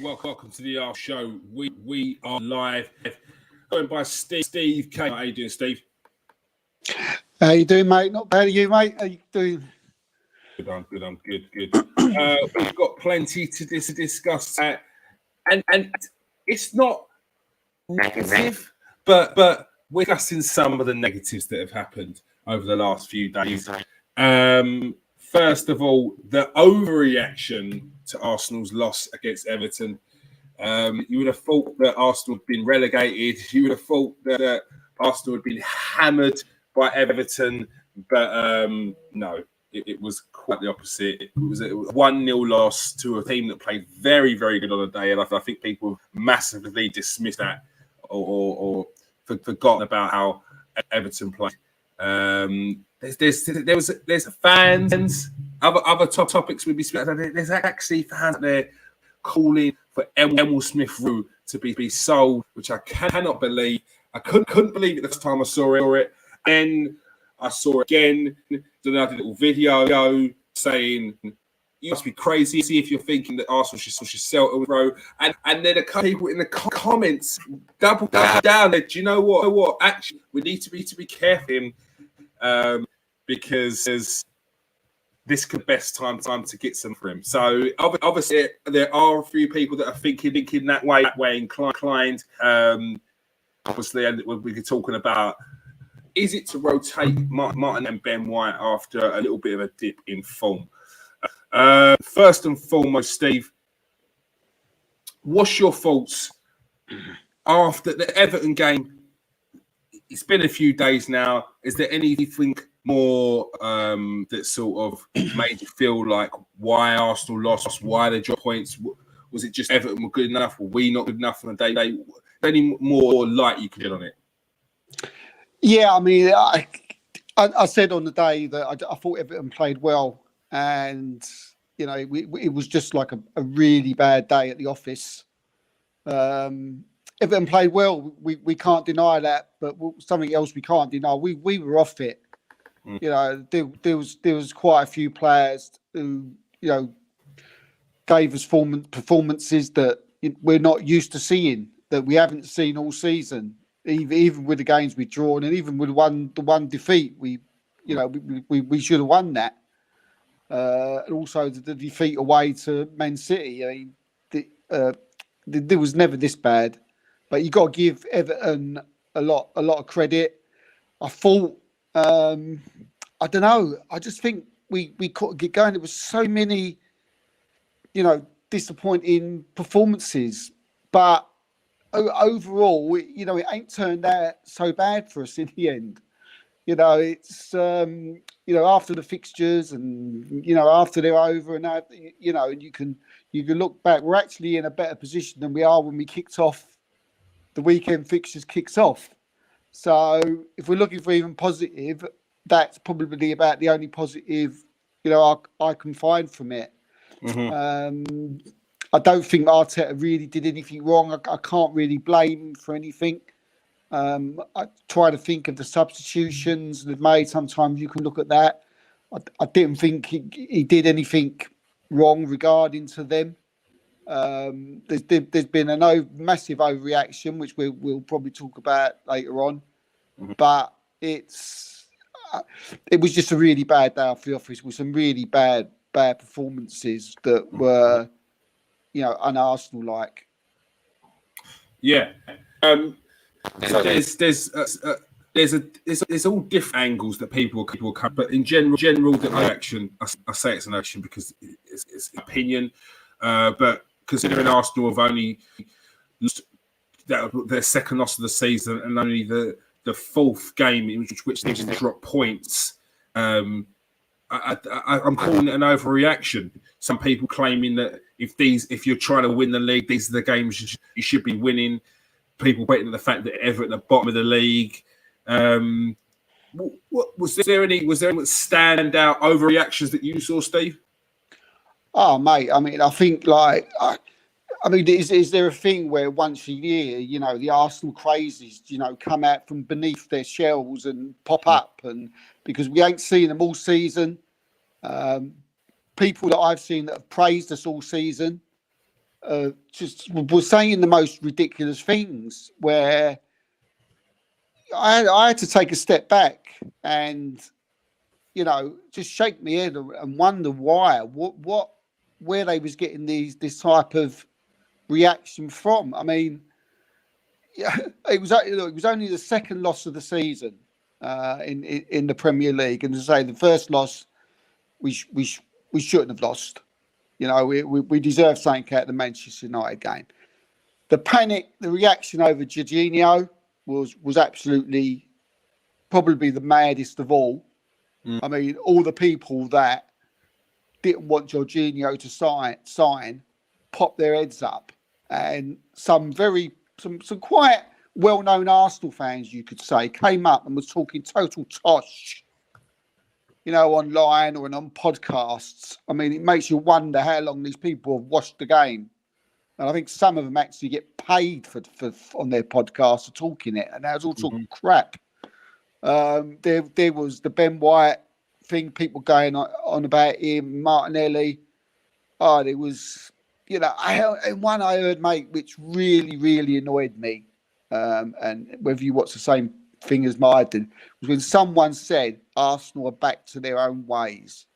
Welcome to the R Show. We are live, joined by Steve K. How you doing, Steve? How you doing, mate? Not bad. Are you, mate? How you doing? Good. I'm good. We've got plenty to discuss, and it's not negative, but we're discussing some of the negatives that have happened over the last few days. First of all, the overreaction to Arsenal's loss against Everton. You would have thought that Arsenal had been relegated. You would have thought that Arsenal had been hammered by Everton, but no, it was quite the opposite. It was a 1-0 loss to a team that played very, very good on the day, and I think people massively dismissed that or forgotten about how Everton played. There's fans. Other top topics would be speaking. There's actually fans there calling for Emile Smith-Rowe to be sold, which I cannot believe. I couldn't believe it the first time I saw it. And I saw it again. Did another little video saying you must be crazy if you're thinking that Arsenal should sell Rowe. And then a couple people in the comments double down. Do you know what? Actually, we need to be careful. Because this could be the best time to get some for him. So obviously there are a few people that are thinking that way inclined. Obviously, and we're talking about, is it to rotate Martin and Ben White after a little bit of a dip in form? First and foremost, Steve, what's your thoughts after the Everton game? It's been a few days now. Is there anything more that sort of made you feel like why Arsenal lost, why they dropped points? Was it just Everton were good enough? Were we not good enough on the day? Any more light you could get on it? Yeah, I mean, I said on the day that I thought Everton played well, and you know, it was just like a really bad day at the office. Everton played well. We can't deny that, but something else we can't deny. We were off it. You know, there was quite a few players who, you know, gave us performances that we're not used to seeing, that we haven't seen all season. Even with the games we've drawn, and even with the one defeat, we should have won that. And also the defeat away to Man City. I mean, there was never this bad. But you got to give Everton a lot of credit. I thought, I don't know. I just think we couldn't get going. There was so many, you know, disappointing performances. But overall, you know, it ain't turned out so bad for us in the end. You know, it's you know, after the fixtures and you know after they're over and now, you know, you can look back. We're actually in a better position than we are when we kicked off. The weekend fixtures kicks off. So if we're looking for even positive, that's probably about the only positive, you know, I can find from it. Mm-hmm. I don't think Arteta really did anything wrong. I can't really blame him for anything. I try to think of the substitutions they've made. Sometimes you can look at that. I didn't think he did anything wrong regarding to them. There's been a massive overreaction, which we'll probably talk about later on. Mm-hmm. But it was just a really bad day for the office with some really bad performances that were, you know, un-Arsenal-like. Yeah. So there's all different angles that people come, but in general the reaction, I say it's an action because it's opinion, but considering Arsenal have only lost their second loss of the season and only the fourth game in which they drop points, I'm calling it an overreaction. Some people claiming that if you're trying to win the league, these are the games you should be winning. People pointing at the fact that Everton at the bottom of the league. Was there any standout overreactions that you saw, Steve? Oh, mate, I mean, I think like, I mean, is there a thing where once a year, you know, the Arsenal crazies, you know, come out from beneath their shells and pop up, and because we ain't seen them all season. People that I've seen that have praised us all season just was saying the most ridiculous things where I had to take a step back and, just shake my head and wonder why, where they was getting this type of reaction from. I mean, yeah, it was only the second loss of the season in the Premier League, and to say the first loss we shouldn't have lost. We deserved something out of the Manchester United game. The panic, the reaction over Jorginho was absolutely probably the maddest of all. I mean, all the people that didn't want Jorginho to sign popped their heads up, and some quite well-known Arsenal fans, you could say, came up and was talking total tosh, online or on podcasts. I mean, it makes you wonder how long these people have watched the game. And I think some of them actually get paid for on their podcasts for talking it, and that was all talking crap. There was the Ben White thing, people going on about him, Martinelli. Oh, there was, and one I heard, mate, which really, really annoyed me. And whether you watch the same thing as I did, was when someone said Arsenal are back to their own ways,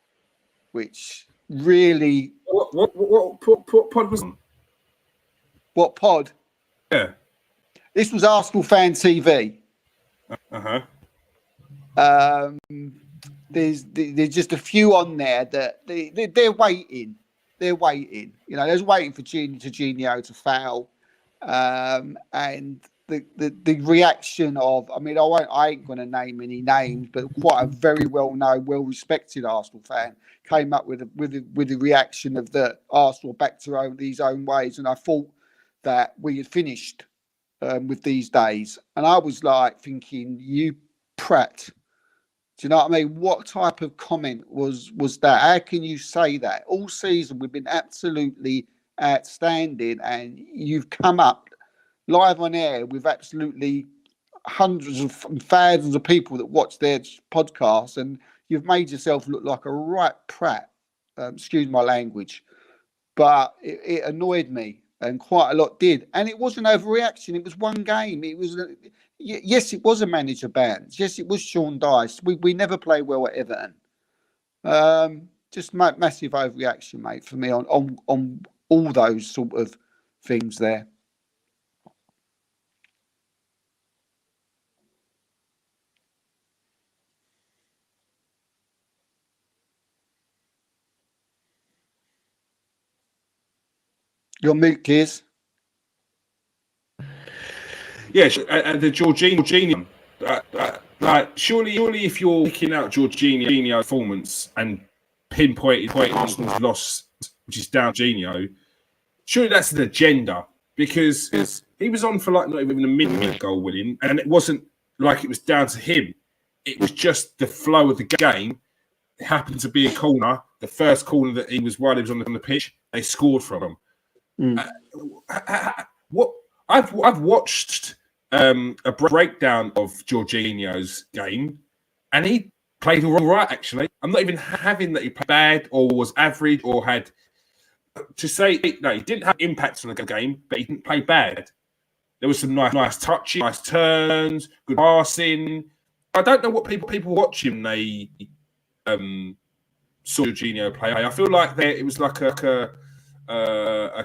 which really. What pod was? What pod? Yeah. This was Arsenal Fan TV. There's just a few on there that they're waiting. They're waiting. They're waiting for Jorginho to foul. And the reaction of, I mean, I ain't going to name any names, but quite a very well-known, well-respected Arsenal fan came up with the reaction of the Arsenal back to these own ways, and I thought that we had finished with these days, and I was like thinking, you prat. Do you know what I mean? What type of comment was that? How can you say that? All season we've been absolutely outstanding, and you've come up live on air with absolutely hundreds of thousands of people that watch their podcasts, and you've made yourself look like a right prat. Excuse my language, but it annoyed me, and quite a lot did. And it wasn't overreaction. It was one game. It was, yes, it was a manager ban. Yes, it was Sean Dyche. We never play well at Everton. Just massive overreaction, mate, for me on all those sort of things there. Your mute, Kears. Yeah, and the Jorginho. Surely, if you're picking out Jorginho performance and pinpointing Arsenal's loss, which is down Jorginho, surely that's an agenda, because he was on for like not even a minute goal winning, and it wasn't like it was down to him. It was just the flow of the game. It happened to be a corner, the first corner that he was while he was on the pitch. They scored from him. What I've watched a breakdown of Jorginho's game, and he played all right. Actually, I'm not even having that he played bad or was average or had to say no. He didn't have impact on the game, but he didn't play bad. There was some nice touches, nice turns, good passing. I don't know what people watching they saw Jorginho play. I feel like it was like a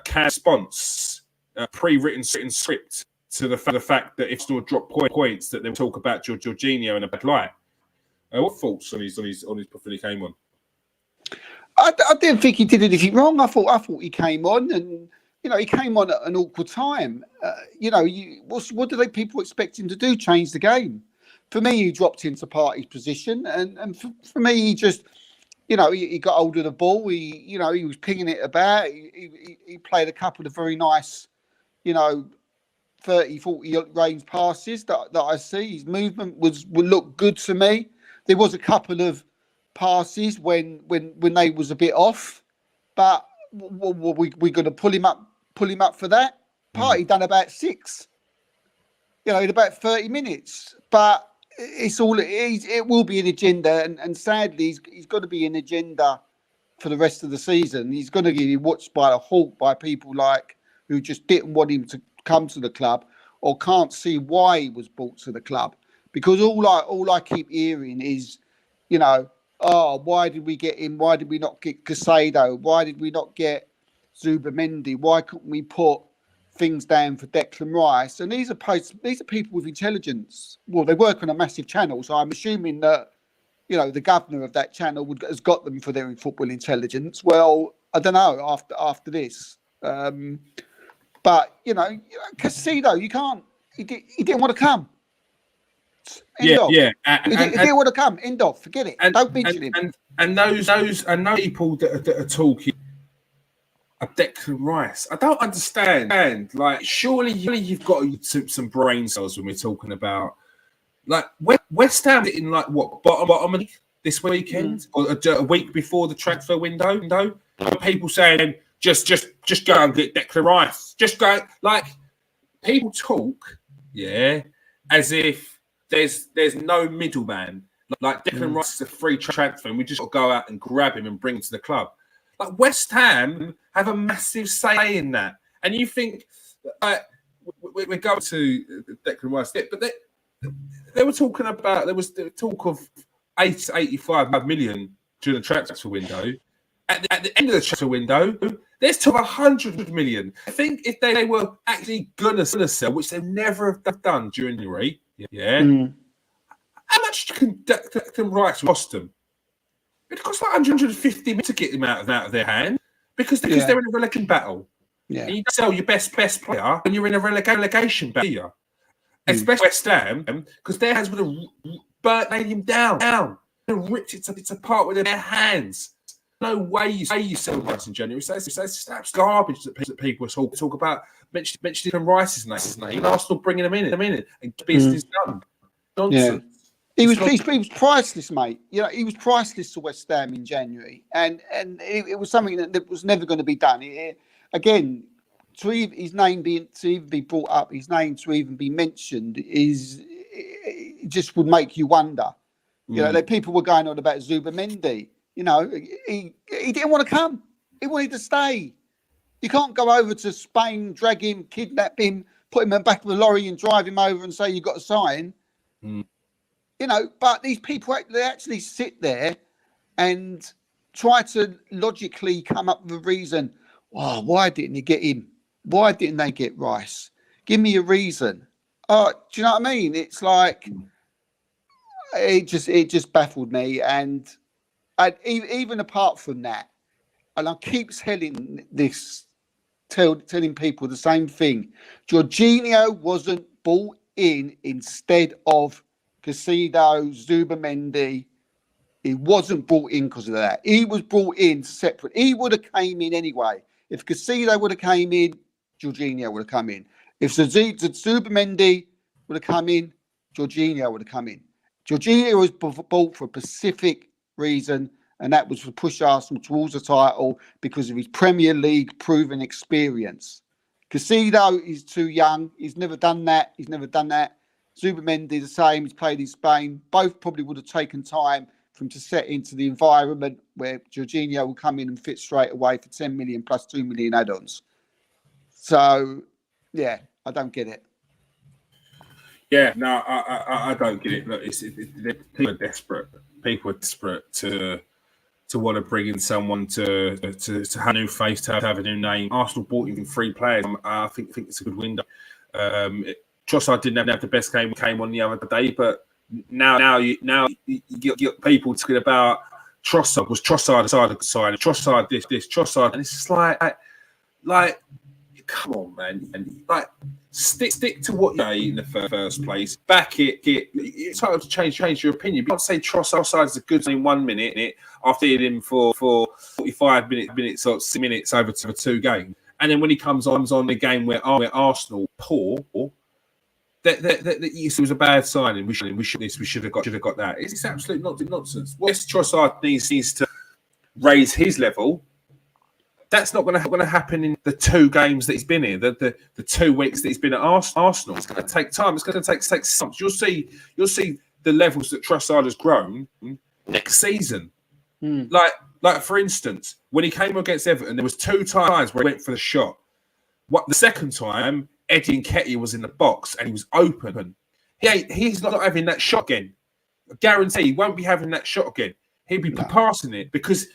canned response, a pre-written script to the fact that if Arsenal drop points, that they'll talk about Jorginho in a bad light. What thoughts on his before he came on? I didn't think he did anything wrong. I thought he came on, and he came on at an awkward time. What do people expect him to do? Change the game? For me, he dropped into Partey's position, and for me, he just. He got hold of the ball. He was pinging it about. He played a couple of very nice, 30, 40 range passes that I see. His movement would look good to me. There was a couple of passes when they was a bit off, but we're going to pull him up for that. Partey done about 6, in about 30 minutes, but. It will be an agenda, and sadly, he's got to be an agenda for the rest of the season, he's going to get watched by a hawk by people like who just didn't want him to come to the club or can't see why he was brought to the club. Because all I keep hearing is, you know, oh, why did we get him? Why did we not get Casado? Why did we not get Zubamendi? Why couldn't we put things down for Declan Rice? And these are people with intelligence. Well, they work on a massive channel, so I'm assuming that, you know, the governor of that channel has got them for their football intelligence. Well, I don't know after this, but you know, Casado, you can't. He didn't want to come. End of. He didn't want to come. End of. Forget it. Don't mention him. And those people that are talking of Declan Rice, I don't understand. Like, surely you've got some brain cells when we're talking about, like, West Ham in, like, what, bottom of this weekend or a week before the transfer window. People saying just go and get Declan Rice. Just go. Like, people talk, as if there's no middleman. Like, Declan Rice is a free transfer, and we just got to go out and grab him and bring him to the club. Like, West Ham have a massive say in that. And you think, we're going to Declan Rice, but they were talking about, there was talk of 85 million during the transfer window. At the end of the transfer window, there's talk of 100 million. I think if they were actually going to sell, which they never have done during the week, how much can Declan Rice cost them? It costs like 150 million to get him out of their hand because they're in a relegation battle. Yeah. And you don't sell your best player when you're in a relegation battle. Especially West Ham, because their hands would have burnt him down. They ripped it apart with their hands. No way you sell Rice in January. That's garbage that people talk about. Mentioning Rice's name. And Arsenal bringing him in and business done. Nonsense. Yeah. He was priceless, mate. You know, he was priceless to West Ham in January, and it was something that was never going to be done. Again, his name to even be brought up, his name to even be mentioned it just would make you wonder. You know, people were going on about Zubamendi. You know, he didn't want to come. He wanted to stay. You can't go over to Spain, drag him, kidnap him, put him in the back of a lorry and drive him over and say you've got to sign. You know, but these people, they actually sit there and try to logically come up with a reason. Oh, why didn't he get him? Why didn't they get Rice? Give me a reason. Do you know what I mean? It's like, it just baffled me. And even apart from that, and I keep telling people the same thing. Jorginho wasn't bought in instead of Casado, Zubamendi. He wasn't brought in because of that. He was brought in separate. He would have came in anyway. If Casado would have came in, Jorginho would have come in. If Zubamendi would have come in, Jorginho would have come in. Jorginho was bought for a specific reason, and that was to push Arsenal towards the title because of his Premier League proven experience. Casado is too young. He's never done that. Zubamendi the same. He's played in Spain. Both probably would have taken time for him to set into the environment where Jorginho will come in and fit straight away for 10 million plus 2 million add-ons. So, yeah, I don't get it. Yeah, no, I don't get it. Look, people are desperate. People are desperate to want to bring in someone to have a new face, to have a new name. Arsenal bought in 3 players. I think it's a good window. Trossard didn't have the best game. Came on the other day, but now you get people talking about Trossard. Was Trossard decided to sign? Trossard this, Trossard, and it's just like, come on, man, and like stick to what you say in the first place. Back it. It's hard to change your opinion. You can't say Trossard is a good in 1 minute after hitting him for 45 minutes or 6 minutes over 2 games, and then when he comes on the game where Arsenal poor. It was a bad signing. We should have got that. It's absolute nonsense. Yes, Trossard needs to raise his level. That's not going to happen in the 2 games that he's been in. The 2 weeks that he's been at Arsenal. It's going to take time. It's going to take months. You'll see the levels that Trossard has grown next season. Like Like, for instance, when he came against Everton, there was 2 times where he went for the shot. The second time, Eddie Nketiah was in the box and he was open. He's not having that shot again. I guarantee he won't be having that shot again. He'll be passing it because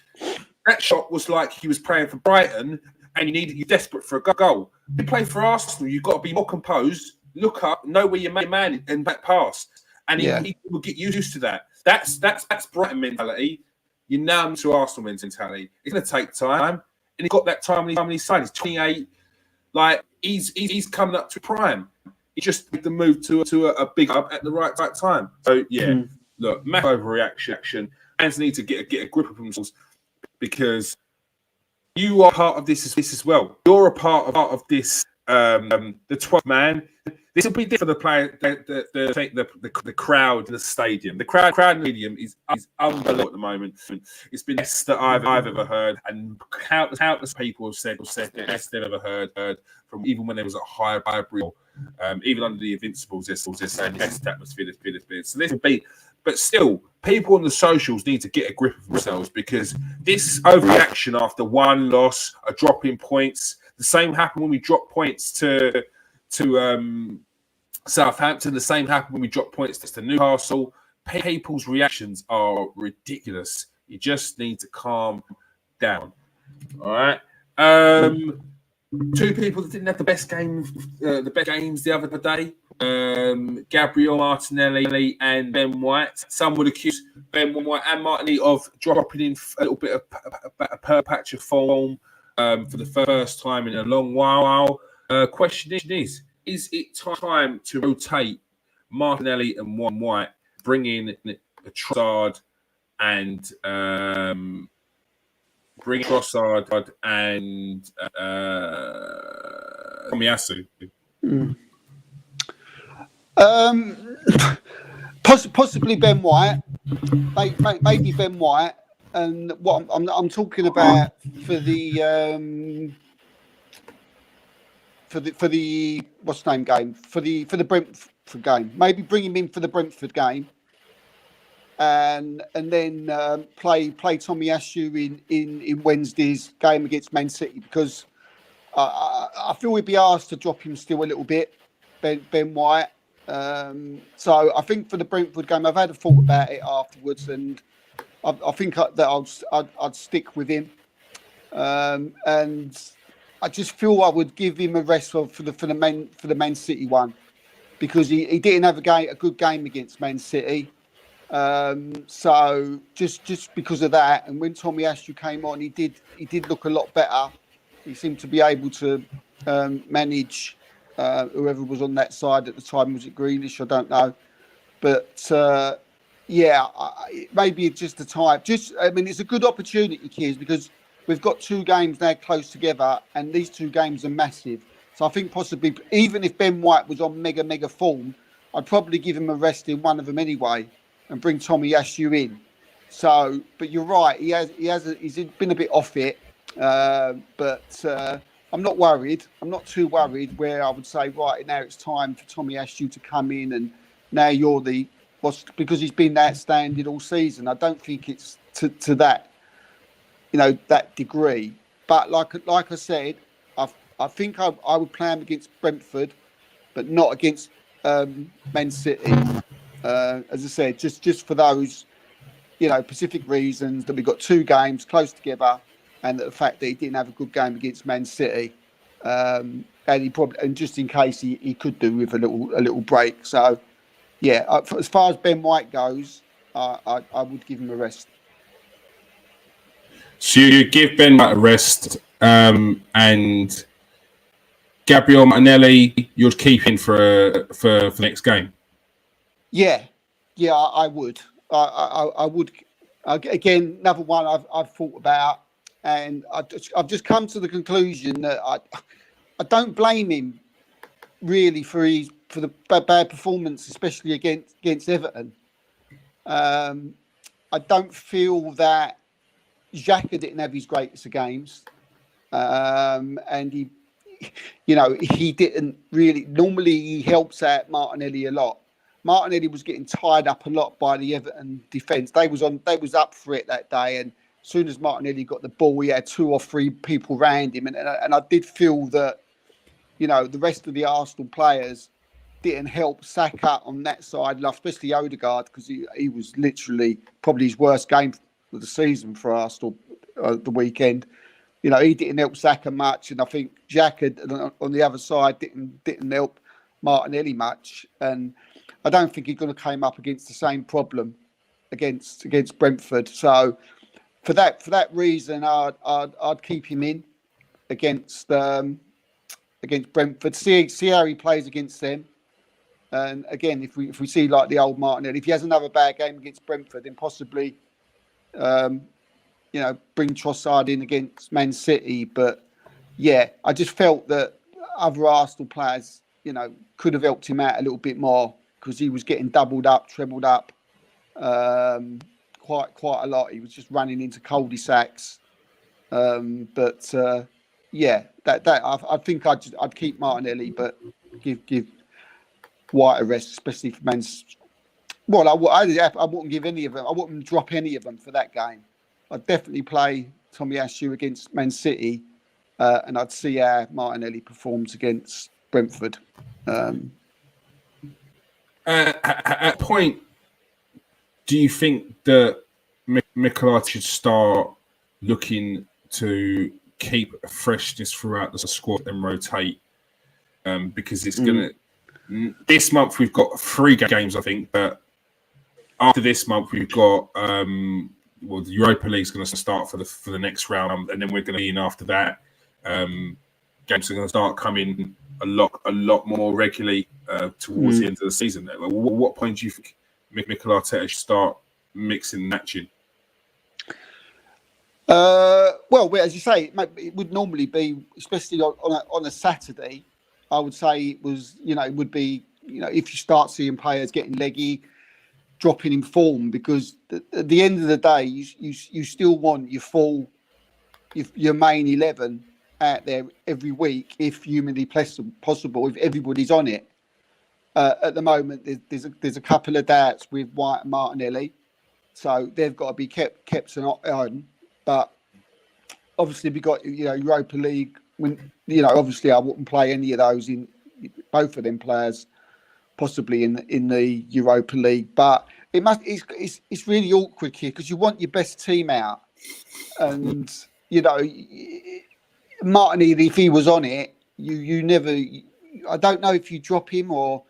that shot was like he was playing for Brighton and you're desperate for a goal. You play for Arsenal, you've got to be more composed, look up, know where your man and back pass. And he will get used to that. That's Brighton mentality. You're now to Arsenal mentality. It's going to take time. And he got that time on his side. He's 28. Like, he's coming up to prime. He just made the move to a big club at the right time. So, yeah, look, massive overreaction. Fans need to get a grip of themselves because you are part of this as well. You're a part of this, the 12th man. This will be different for the player, the crowd in the stadium. The crowd in the stadium is unbelievable at the moment. It's been the best that I've ever heard, and countless people have said the best they've ever heard from even when there was a hybrid, even under the Invincibles. They're saying the best atmosphere that's been. So this will be, but still, people on the socials need to get a grip of themselves because this overreaction after one loss, a drop in points. The same happened when we dropped points to Southampton. The same happened when we dropped points to Newcastle. People's reactions are ridiculous. You just need to calm down. All right. 2 people that didn't have the best games the other day. Gabriel Martinelli and Ben White. Some would accuse Ben White and Martinelli of dropping in a little bit of a patch of form for the first time in a long while. Question is it time to rotate Martinelli and White, bring in a Trossard and Tomiyasu? Possibly Ben White, maybe Ben White, and what I'm talking about for the what's the name game for the Brentford game. Maybe bring him in for the Brentford game, and then play Tomiyasu in Wednesday's game against Man City because I feel we'd be asked to drop him still a little bit, Ben White. So I think for the Brentford game, I've had a thought about it afterwards, and I think that I'd stick with him, and I just feel I would give him a rest for the Man City one because he didn't have a good game against Man City. So just because of that, and when Tomiyasu came on, he did look a lot better. He seemed to be able to manage whoever was on that side at the time. Was it Grealish? I don't know, but maybe it's just the time. It's a good opportunity, kids, because we've got 2 games now close together, and these 2 games are massive. So I think possibly, even if Ben White was on mega form, I'd probably give him a rest in one of them anyway, and bring Tomiyasu in. So, but you're right, he's been a bit off it, but I'm not worried. I'm not too worried. Where I would say, right now it's time for Tomiyasu to come in, and now you're because he's been outstanding all season. I don't think it's to that. That degree, but like I said, I think I would play him against Brentford, but not against Man City. As I said, just for those, specific reasons that we've got 2 games close together, and the fact that he didn't have a good game against Man City, and just in case he could do with a little break. So, yeah, as far as Ben White goes, I would give him a rest. So you give Ben White a rest, and Gabriel Martinelli, you'd keep in for the next game. Yeah, I would. I would. Again, another one I've thought about, and I've just come to the conclusion that I don't blame him really for the bad performance, especially against Everton. I don't feel that Xhaka didn't have his greatest of games, and he didn't really. Normally, he helps out Martinelli a lot. Martinelli was getting tied up a lot by the Everton defence. They was up for it that day, and soon as Martinelli got the ball, he had 2 or 3 people around him, and I did feel that, you know, the rest of the Arsenal players didn't help Saka on that side, especially Odegaard, because he was literally probably his worst game of the season for Arsenal the weekend. You know, he didn't help Saka much, and I think Jack on the other side didn't help Martinelli much. And I don't think he's going to come up against the same problem against Brentford. So for that reason, I'd keep him in against Brentford. See how he plays against them. And again, if we see like the old Martinelli, if he has another bad game against Brentford, then possibly, you know, bring Trossard in against Man City. But yeah, I just felt that other Arsenal players, you know, could have helped him out a little bit more, because he was getting doubled up, trebled up, quite a lot. He was just running into cul-de-sacs. Yeah, I think I'd keep Martinelli, but give White a rest, especially for Man's. Well, I wouldn't give any of them. I wouldn't drop any of them for that game. I'd definitely play Tomiyasu against Man City, and I'd see how Martinelli performs against Brentford. At point, do you think that Mikel should start looking to keep a freshness throughout the squad and rotate? Because it's going to... This month we've got 3 games, I think, but after this month we've got... the Europa League's going to start for the next round, and then we're going to be in after that. Games are going to start coming a lot more regularly towards the end of the season. What point do you think Mikel Arteta should start mixing and matching? Well, as you say, it would normally be, especially on a Saturday. I would say it would be, you know, if you start seeing players getting leggy, dropping in form, because at the end of the day, you still want your main 11 out there every week, if humanly possible, if everybody's on it. At the moment, there's a couple of doubts with White and Martinelli, so they've got to be kept on. But obviously, we got, you know, Europa League. When, you know, obviously, I wouldn't play any of those in both of them players, possibly in the Europa League. But it's really awkward here, because you want your best team out, and you know, Martinelli, if he was on it, you never. I don't know if you drop him, or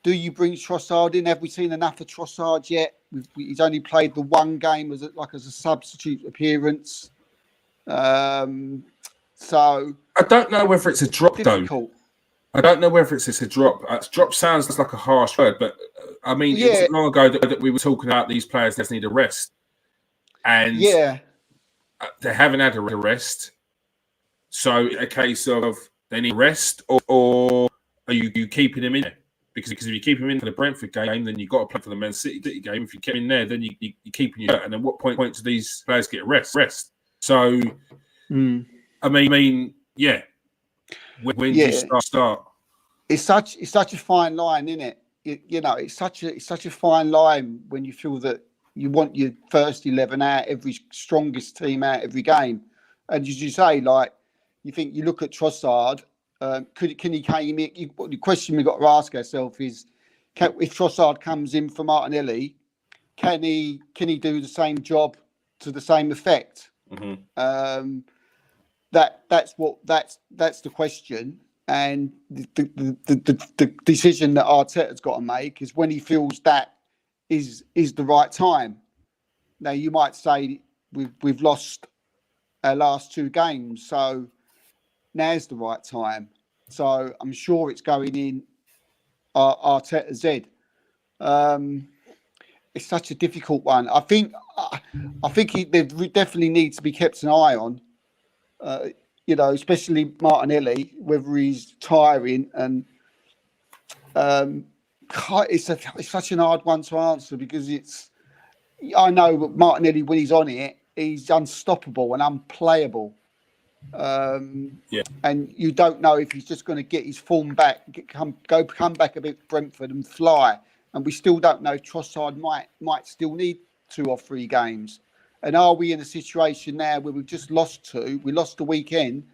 do you bring Trossard in? Have we seen enough of Trossard yet? He's only played the 1 game as a substitute appearance. So I don't know whether it's a drop, difficult. though. I don't know whether it's a drop. Drop sounds like a harsh word, but I mean, it wasn't long ago that we were talking about these players that need a rest, and they haven't had a rest. So a case of they need rest, or are you keeping them in there? Because if you keep him in for the Brentford game, then you've got to play for the Man City game. If you keep him in there, then you're keeping you. And at what point do these players get rest? So, I mean, yeah. When do you start? It's such a fine line, isn't it? You know, it's such a fine line when you feel that you want your first 11 out, every strongest team out every game, and as you say, like, you look at Trossard. Can he came in? The question we've got to ask ourselves is, if Trossard comes in for Martinelli, can he do the same job to the same effect? Mm-hmm. That's the question, and the decision that Arteta's got to make is when he feels that is the right time. Now, you might say we've lost our last 2 games, so now's the right time. So I'm sure it's going in Arteta's head. It's such a difficult one. I think there definitely needs to be kept an eye on. You know, especially Martinelli, whether he's tiring, and it's such an hard one to answer, because I know Martinelli, when he's on it, he's unstoppable and unplayable. And you don't know if he's just going to get his form back, come back a bit Brentford and fly. And we still don't know. Trossard might still need 2 or 3 games, And are we in a situation now where we've just lost two? We lost the weekend.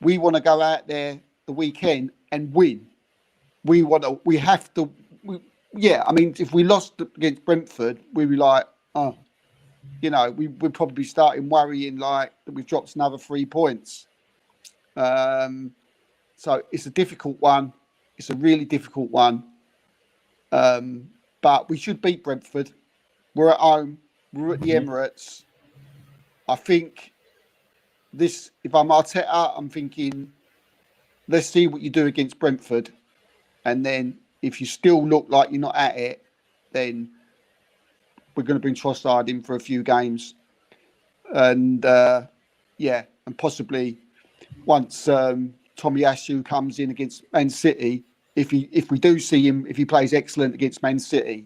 We want to go out there the weekend and win. We have to. I mean, if we lost against Brentford, we'd be like, oh, we'd probably be starting worrying like that we've dropped another 3 points. So it's a difficult one. It's a really difficult one. But we should beat Brentford. We're at home. We're at the Emirates. I think if I'm Arteta, I'm thinking, let's see what you do against Brentford. And then if you still look like you're not at it, then we're going to bring Trossard in for a few games. And, and possibly once Tomiyasu comes in against Man City, if we do see him, if he plays excellent against Man City,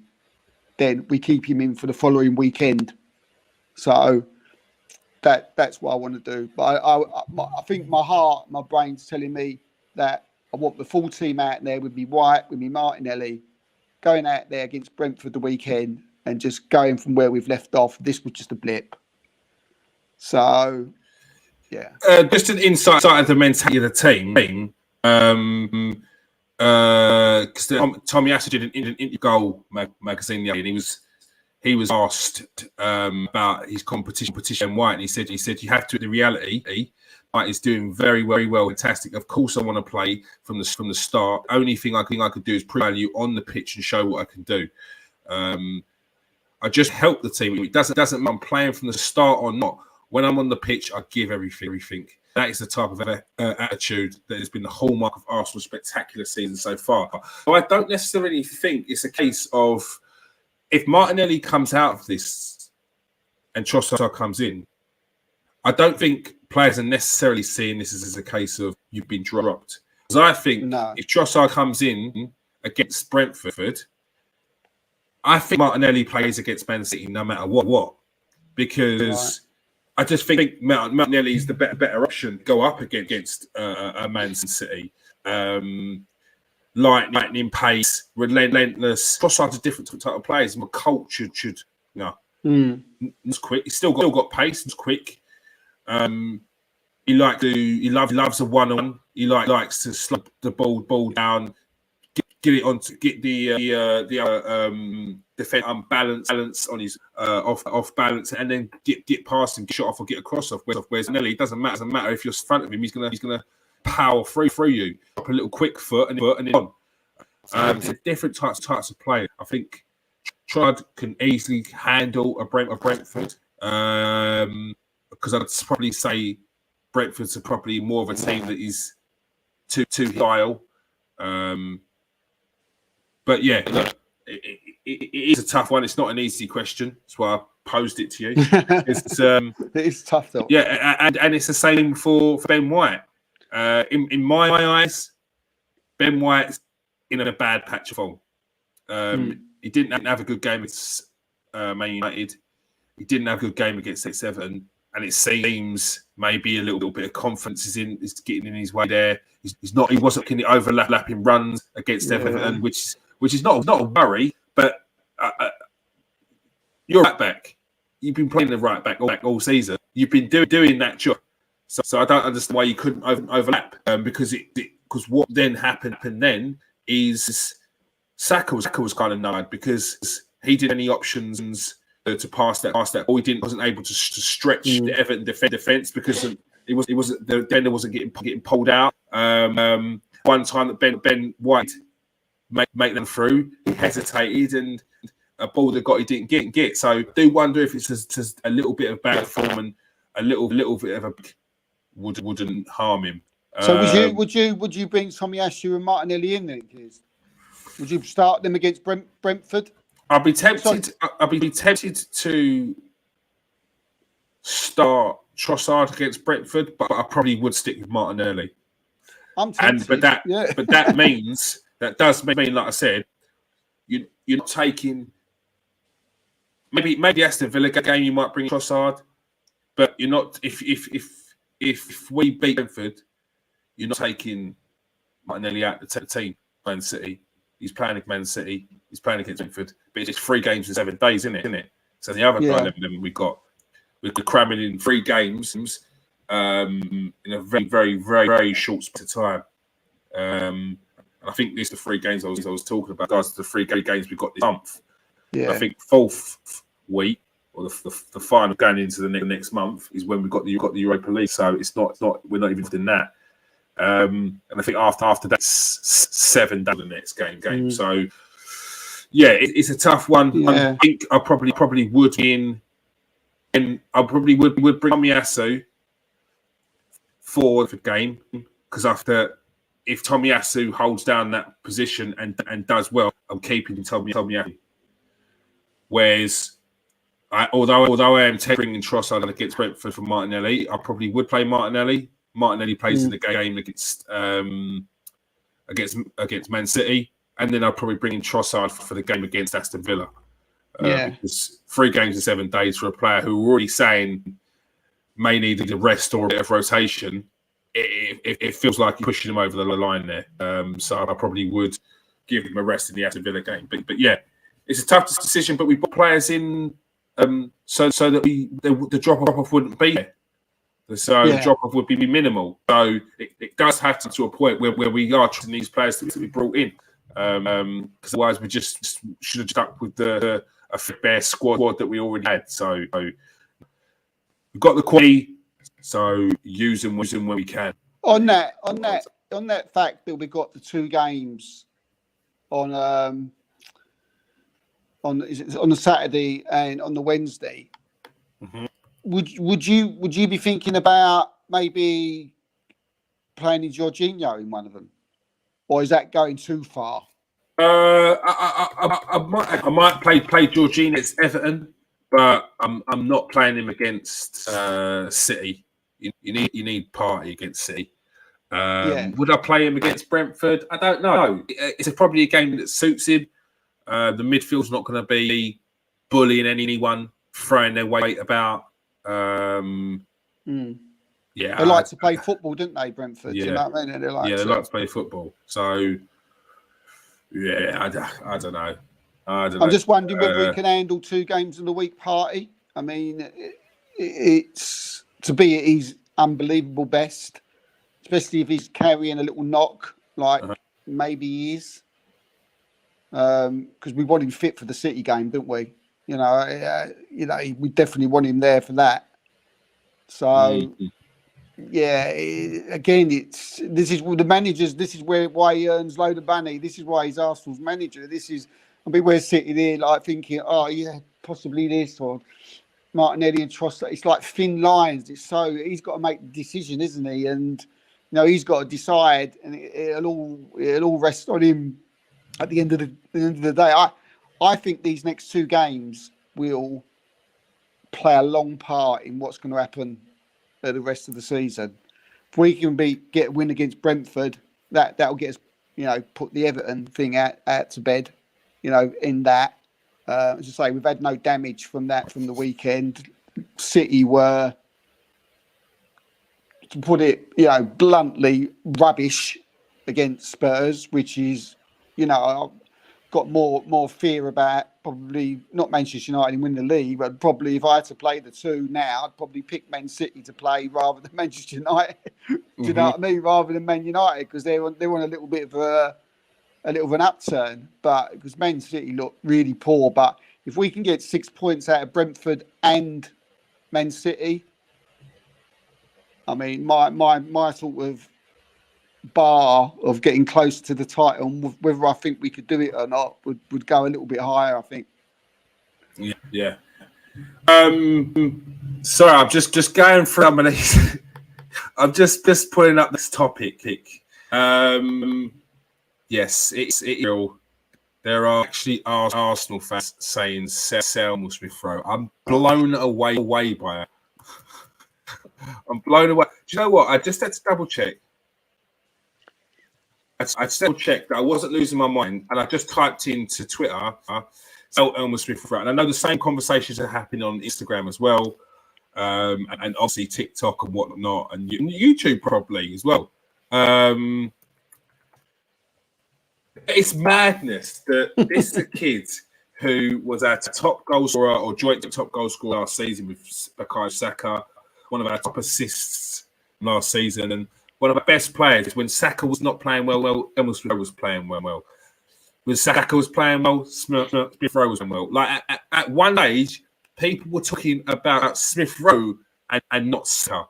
then we keep him in for the following weekend. So that's what I want to do. But I think my brain's telling me that I want the full team out there with me White, with me Martinelli, going out there against Brentford the weekend and just going from where we've left off. This was just a blip. So, yeah. Just an insight of the mentality of the team. Because Tomiyasu did an interview Goal magazine the other day, and he was asked about his competition White, and he said you have to. The reality, White is doing very, very well, fantastic. Of course, I want to play from the start. Only thing I could do is prove value on the pitch and show what I can do. I just help the team. It doesn't matter I'm playing from the start or not. When I'm on the pitch, I give everything. That is the type of attitude that has been the hallmark of Arsenal's spectacular season so far. So I don't necessarily think it's a case of if Martinelli comes out of this and Trossard comes in, I don't think players are necessarily seeing this as a case of you've been dropped. Because I think if Trossard comes in against Brentford, I think Martinelli plays against Man City no matter what. Because I just think Martinelli is the better option. Go up against Man City. Lightning pace, relentless. Trossard's a different type of player. He's more cultured. It's quick. He's still got pace. It's quick. He loves a one-on. He likes to slow the ball down, get it on to get the defense balance on his off balance, and then get past him, get shot off or get a cross off. Whereas Nelly, it doesn't matter if you're in front of him, he's gonna power through you, up a little quick foot and then on. So different types of play. I think Trossard can easily handle a Brentford. Because I'd probably say Brentford's are probably more of a team that is too style. But yeah, look, it is a tough one. It's not an easy question. That's why I posed it to you. It is tough though. Yeah, and it's the same for Ben White. In my eyes, Ben White's in a bad patch of form. He didn't have a good game against Man United. He didn't have a good game against Everton. And it seems maybe a little bit of confidence is getting in his way there. He wasn't getting the overlapping runs against Everton, which is not a worry. But you're right back. You've been playing the right back all season. You've been doing that job. So I don't understand why you couldn't overlap. Because what then happened then is Saka was kind of nutted because he did any options to pass that ball. He wasn't able to stretch the Everton defense because the defender wasn't getting pulled out. One time that Ben White make them through, he hesitated and a ball that he didn't get. So I do wonder if it's just a little bit of bad form and a little bit of a wouldn't harm him. So would you bring Tomiyasu and Martinelli in then, Keys? Would you start them against Brentford? I'd be tempted to start Trossard against Brentford, but I probably would stick with Martinelli. I'm tempted. But that means like I said, you're taking maybe Aston Villa game you might bring Trossard, but you're not if we beat Brentford, you're not taking Martinelli out the team. Man City. He's playing against Man City. He's playing against Brentford. But it's 3 games in 7 days, isn't it? So the other dilemma we got. we're cramming in 3 games in a very, very, very, very short space of time. I think these are the 3 games I was talking about. Guys, the 3 games we've got this month. Yeah. I think 4th week or the final going into the next month is when we've got the Europa League. So it's not we're not even in that. And I think after that, 7 days the next game. So yeah, it's a tough one. Yeah. I think I probably would bring Tomiyasu forward for game, because if Tomiyasu holds down that position and does well, I'm keeping Tomiyasu. Whereas, although I am bringing Trossard against Brentford for Martinelli, I probably would play Martinelli. Martinelli plays in the game against Man City, and then I'll probably bring in Trossard for the game against Aston Villa. Because 3 games in 7 days for a player who we're already saying may need a rest or a bit of rotation, it feels like you're pushing him over the line there. So I probably would give him a rest in the Aston Villa game. But yeah, it's a tough decision, but we put players in so that the drop-off wouldn't be there. So the drop-off would be minimal. So it does have to a point where we are trusting these players that we brought in. Because otherwise we just should have stuck with a bare squad that we already had. So we've got the quality, so use them when we can. On that fact that we got the 2 games on the Saturday and on the Wednesday. Mm-hmm. Would you be thinking about maybe playing in Jorginho in one of them, or is that going too far? I might play Jorginho against Everton, but I'm not playing him against City. You need Partey against City. Would I play him against Brentford? I don't know. It's probably a game that suits him. The midfield's not going to be bullying anyone, throwing their weight about. Yeah, they like to play football, don't they, Brentford? Yeah, do you know what I mean? They like to play football. So, yeah, I don't know. I'm just wondering whether he can handle 2 games in the week, Partey. I mean, it's to be at his unbelievable best, especially if he's carrying a little knock, like maybe he is. Because we want him fit for the City game, don't we? We definitely want him there for that. So, yeah, again, this is the managers. This is why he earns load of money. This is why he's Arsenal's manager. We're sitting here like thinking, oh yeah, possibly this or Martinelli and Trossard. It's like thin lines. He's got to make the decision, isn't he? And he's got to decide, and it'll all rest on him at the end of the day. I think these next 2 games will play a long part in what's going to happen at the rest of the season. If we can get a win against Brentford, that'll get us, put the Everton thing out to bed, in that. As I say, we've had no damage from the weekend. City were, to put it, bluntly, rubbish against Spurs, which is, I've got more fear about probably not Manchester United and win the league, but probably if I had to play the 2 now, I'd probably pick Man City to play rather than Manchester United. Do you know what I mean? Rather than Man United, because they're on a little bit of an upturn, but because Man City look really poor. But if we can get 6 points out of Brentford and Man City, I mean, my sort of bar of getting close to the title, whether I think we could do it or not, would go a little bit higher, I think. Yeah. Sorry, I'm just going through some of these. I'm just putting up this topic. Yes, it's real. There are actually Arsenal fans saying sell Smith-Rowe. I'm blown away by it. I'm blown away. Do you know what? I just had to double check. I still checked that I wasn't losing my mind, and I just typed into Twitter, sell Elmer Smith-Rowe. And I know the same conversations are happening on Instagram as well, and obviously TikTok and whatnot, and YouTube probably as well. It's madness that this is a kid who was our top goal scorer or joint top goal scorer last season with Bukayo Saka, one of our top assists last season, and one of our best players. When Saka was not playing well, Emile Smith Rowe was playing well. When Saka was playing well, Smith Rowe was playing well. Like at one age, people were talking about Smith Rowe and not Saka.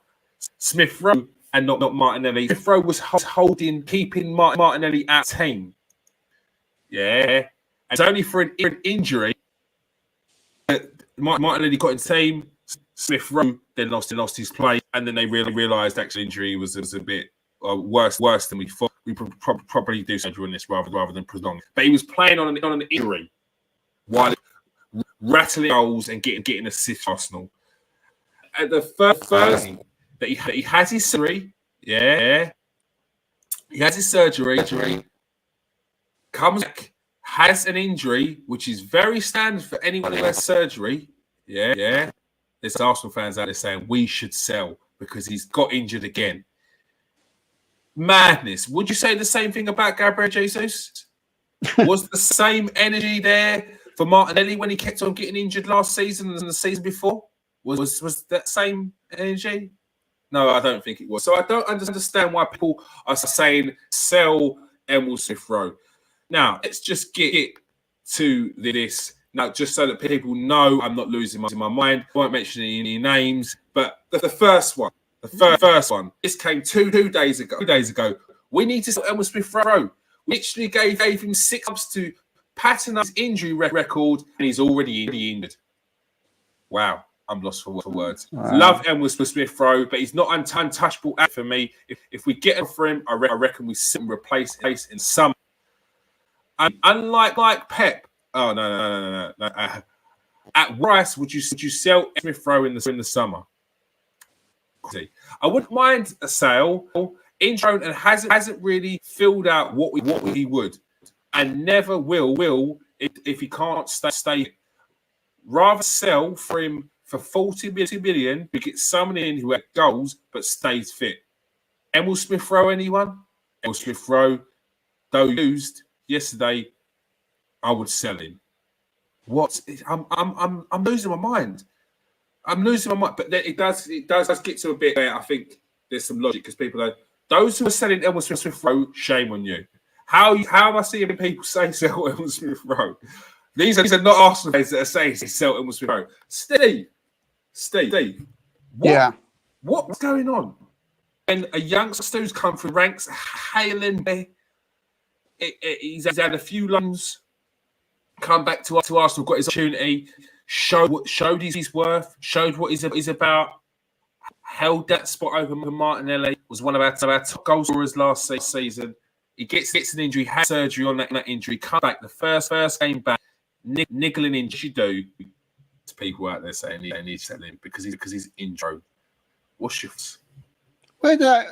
Smith Rowe and not Martinelli. Smith Rowe was keeping Martinelli out of team. Yeah. It's only for an injury that Martinelli got in team. Smith Rowe then lost his play, and then they really realised actually injury was a bit worse than we thought. We probably do surgery on this rather than prolong. But he was playing on an injury while rattling goals and getting assists for Arsenal. At the first game that he has his surgery, he has his surgery, comes back, has an injury, which is very standard for anyone who has surgery. Yeah. There's Arsenal fans out there saying we should sell because he's got injured again. Madness. Would you say the same thing about Gabriel Jesus? Was the same energy there for Martinelli when he kept on getting injured last season and the season before? Was that same energy? No, I don't think it was. So I don't understand why people are saying sell Emile Smith Rowe. Now, let's just get to this. Now, just so that people know I'm not losing my mind. I won't mention any names, but the first one, this came two days ago. 2 days ago, we need to sell Emile Smith Rowe. We literally gave him 6 months to pattern up his injury record, and he's already injured. Wow, I'm lost for words. Wow. Love Emile Smith Rowe, but he's not untouchable for me. If we get him for him, I reckon we replace in some. Unlike Pep. Oh no. At Rice, would you sell Smith Rowe in the summer? I wouldn't mind a sale. Intro and hasn't really filled out what he would, and never will if he can't stay. Rather sell for him for 40 million to get someone in who had goals but stays fit. Emile Smith Rowe, anyone? Emile Smith Rowe, though used yesterday, I would sell him. What? I'm losing my mind. I'm losing my mind. But it does get to a bit where I think there's some logic because people are those who are selling Emile Smith Rowe. Shame on you. How am I seeing people say sell Emile Smith Rowe? These are not Arsenal fans that are saying sell Emile Smith Rowe. Steve. What's going on? And a youngster who's come through ranks, hailing there. He's had a few loans. Come back to Arsenal, got his opportunity, showed his worth, showed what he's about, held that spot over Martinelli, was one of our top goal scorers last season. He gets an injury, had surgery on that injury, come back the first game back, niggling injury. You do. There's people out there saying they need to sell him because he's injured. What's your thoughts? Well,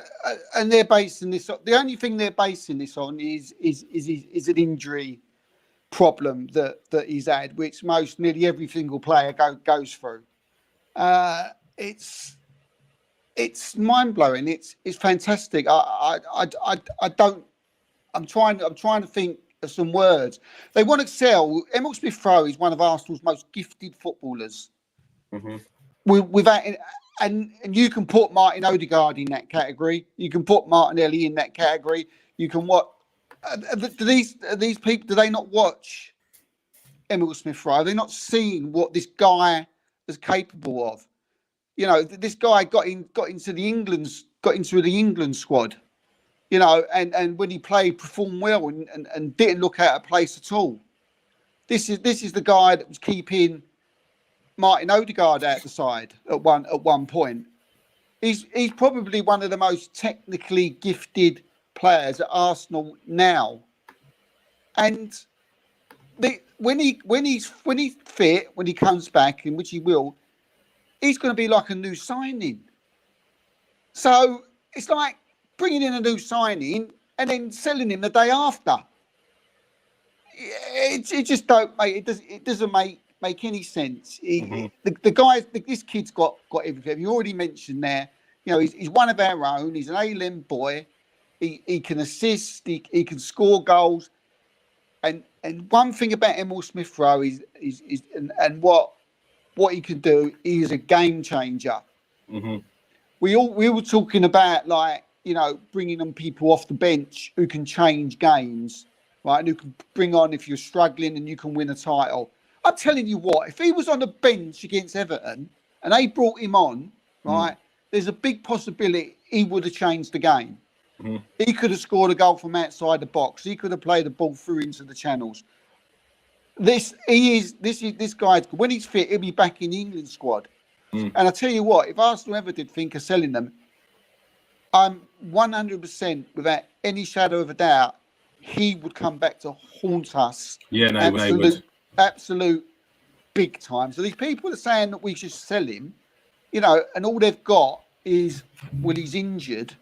and they're basing this on, the only thing they're basing this on is an injury problem that he's had, which nearly every single player goes through. It's mind blowing. It's fantastic. I'm trying to think of some words. They want to sell. Emile Smith Rowe is one of Arsenal's most gifted footballers. Mm-hmm. Without, and you can put Martin Odegaard in that category. You can put Martinelli in that category. You can what? Do these people, do they not watch Emile Smith Rowe? They're not seeing what this guy is capable of. You know, this guy got into the England squad. You know, and when he played, performed well and didn't look out of place at all. This is the guy that was keeping Martin Odegaard out the side at one point. He's probably one of the most technically gifted players at Arsenal now, and when he's fit, when he comes back, in which he will, he's going to be like a new signing. So it's like bringing in a new signing and then selling him the day after. It just don't make it doesn't make any sense. The guy, this kid's got everything. You already mentioned there. You know, he's one of our own. He's an A-Lem boy. He can assist. He can score goals. And one thing about Emile Smith Rowe is and what he can do, he is a game changer. Mm-hmm. We were talking about, like, you know, bringing on people off the bench who can change games, right? And who can bring on if you're struggling and you can win a title. I'm telling you what, if he was on the bench against Everton and they brought him on, right, there's a big possibility he would have changed the game. Mm-hmm. He could have scored a goal from outside the box. He could have played the ball through into the channels. This guy, when he's fit, he'll be back in the England squad. And I tell you what, if Arsenal ever did think of selling them, I'm 100% without any shadow of a doubt, he would come back to haunt us. Yeah, no, absolute big time. So these people are saying that we should sell him, you know, and all they've got is, well, he's injured.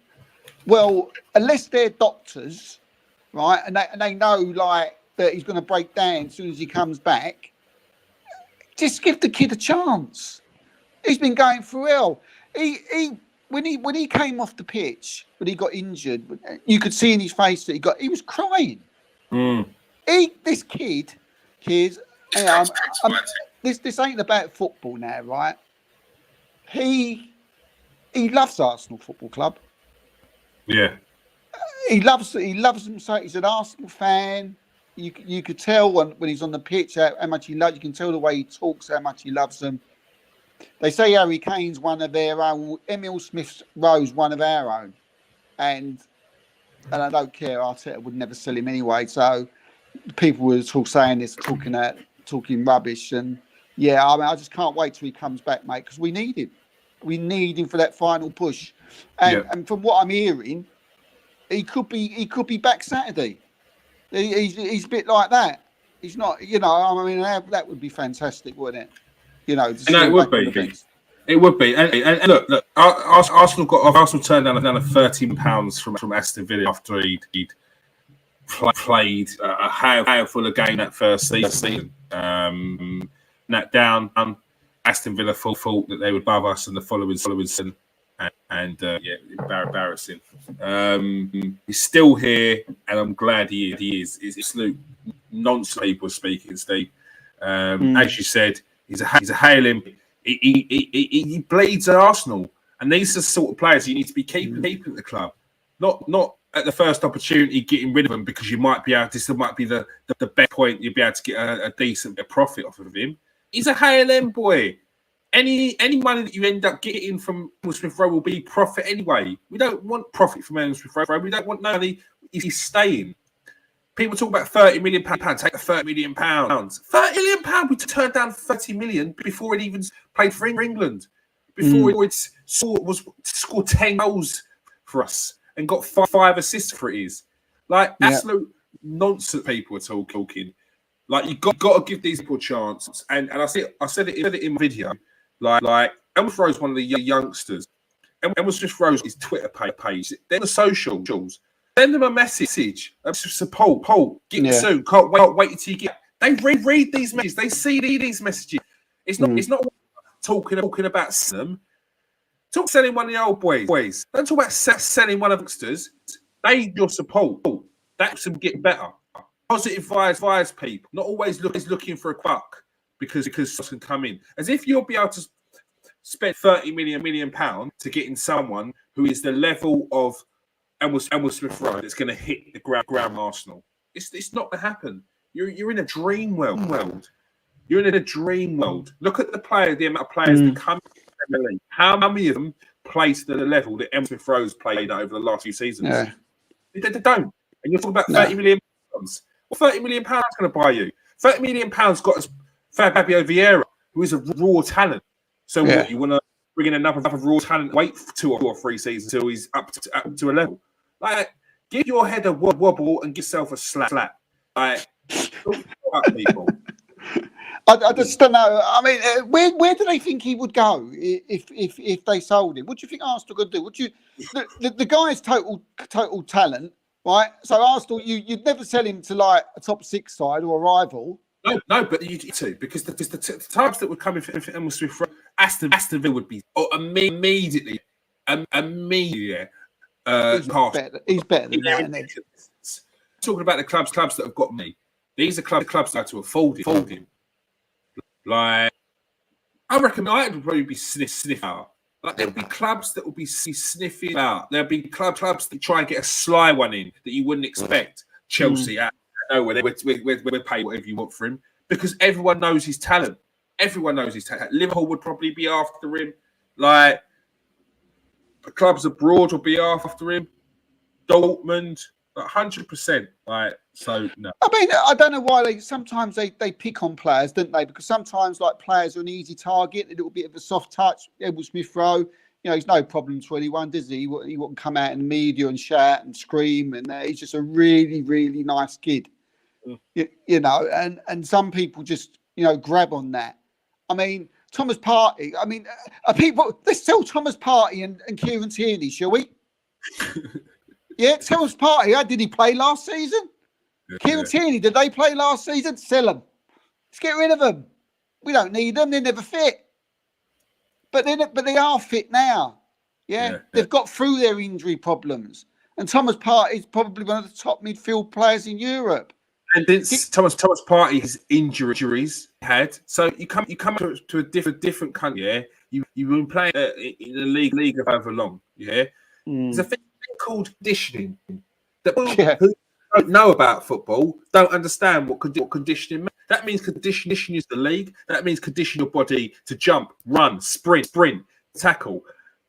Well, unless they're doctors, right, and they know, like, that he's going to break down as soon as he comes back, just give the kid a chance. He's been going through hell. When he came off the pitch, when he got injured, you could see in his face that he was crying. This kid, you know, this ain't about football now, right? He loves Arsenal Football Club. Yeah, he loves them. So he's an Arsenal fan. You could tell when he's on the pitch how much he loves. You can tell the way he talks how much he loves them. They say Harry Kane's one of their own. Emile Smith Rowe's one of our own, and I don't care. Arteta would never sell him anyway. So people were talking rubbish, and yeah, I mean, I just can't wait till he comes back, mate, because we need him. We need him for that final push, and from what I'm hearing, he could be back Saturday. He's a bit like that. He's not, you know. I mean, that would be fantastic, wouldn't it? You know, it would be. It would be. And look, Arsenal turned down £13 from Aston Villa after he'd played a handful of games that first season. That down, Aston Villa thought that they would above us in the following season, and embarrassing. He's still here, and I'm glad he is. It's absolute nonsense people speaking, Steve. As you said. He's a hailing. He bleeds at Arsenal, and these are the sort of players you need to be keeping at the club. Not at the first opportunity getting rid of him, because you might be able. This might be the best point you'll be able to get a decent bit of profit off of him. He's a hailing boy. Any money that you end up getting from Smith Rowe will be profit anyway. We don't want profit from Smith Rowe. We don't want no money. He's staying. People talk about £30 million. Take the £30 million. £30 million. We turned down £30 million before it even played for England. Before it scored 10 goals for us and got 5 assists for it. Absolute nonsense. People are talking. Like, you got to give these people a chance. And I said it in my video. Like Emile Rowe's one of the youngsters. Emile Smith Rowe's his Twitter page. Then the socials. Send them a message. Support. Get soon. Can't wait until you get. They read these messages. They see these messages. It's not talking about them. Talk selling one of the old boys. Don't talk about selling one of the youngsters. They need your support. That helps them get better. Positive vibes, people. Not always looking for a buck because can come in. As if you'll be able to spend £30 million to get in someone who is the level of Emile Smith Rowe that's going to hit the ground Arsenal. It's not going to happen. You're in a dream world. You're in a dream world. Look at the amount of players that come in the Premier League. How many of them play to the level that Emile Smith Rowe's played over the last few seasons? Yeah. They don't. And you're talking about £30 million. What £30 million going to buy you? £30 million got us Fabio Vieira, who is a raw talent. So what, you want to bring in another raw talent, wait for 2 or 3 seasons until he's up to a level? Like, give your head a wobble and give yourself a slap. Like, people. I just don't know. I mean, where do they think he would go if they sold him? What do you think Arsenal could do? The guy's total talent, right? So Arsenal, you'd never sell him to like a top 6 side or a rival. No, but you need to, because the types that would come in for Emile Smith Rowe, Aston Villa would be immediately. He's better than that. Talking about the clubs that have got me. These are clubs that to afford him. Like, I reckon United would probably be sniff out. Like, there'll be clubs that will be sniffing out. There'll be clubs that try and get a sly one in that you wouldn't expect. Chelsea, out of nowhere, we'll pay whatever you want for him because everyone knows his talent. Everyone knows his talent. Liverpool would probably be after him. Like, clubs abroad will be after him. Dortmund, 100%. Like, so no. I mean, I don't know why sometimes they pick on players, don't they? Because sometimes like players are an easy target, a little bit of a soft touch. Emile Smith-Rowe, he's no problem to anyone, does he? He wouldn't come out in the media and shout and scream, and he's just a really, really nice kid. And some people just grab on that. I mean, Thomas Partey. I mean, let's tell Thomas Partey and Kieran Tierney, shall we? Yeah, Thomas Partey. How did he play last season? Kieran Tierney, did they play last season? Sell them. Let's get rid of them. We don't need them. They're never fit. But they are fit now. Yeah? They've got through their injury problems. And Thomas Partey is probably one of the top midfield players in Europe. And it's Thomas Partey's injuries had. So you come to a different country. Yeah, you've been playing in a league of over long. Yeah, there's a thing called conditioning that people who don't know about football don't understand what conditioning means. That means conditioning is the league. That means condition your body to jump, run, sprint, tackle.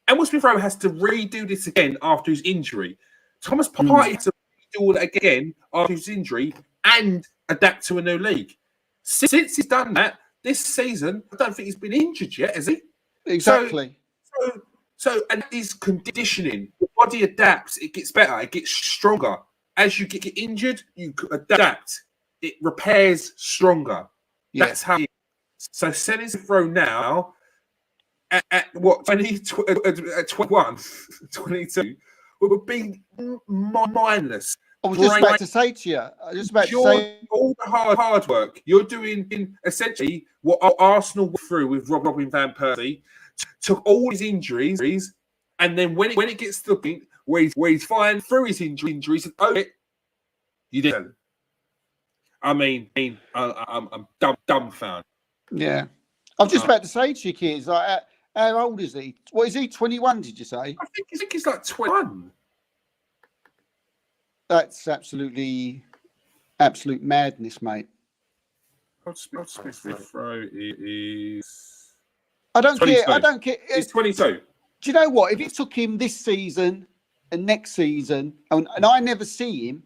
And Smith-Rowe has to redo this again after his injury. Thomas Partey has to do all that again after his injury and adapt to a new league. Since he's done that this season, I don't think he's been injured yet, has he? Exactly. So and his conditioning, the body adapts, it gets better, it gets stronger. As you get injured, you adapt. It repairs stronger. Yeah. That's how. So selling Smith-Rowe now at what 21, 22 would be mindless. I was just about to say to you, all the hard work you're doing in essentially what Arsenal went through with Robin van Persie, took all his injuries, and then when it gets to the point where he's fine through his injuries and you didn't. I mean, I'm dumbfounded. Yeah, I was just about to say to you kids, like, how old is he? What is he? 21? Did you say? I think he's like 21. That's absolute madness, mate. Smith-Rowe is. I don't 22. care. I don't care. He's 22. Do you know what? If it took him this season and next season, and I never see him,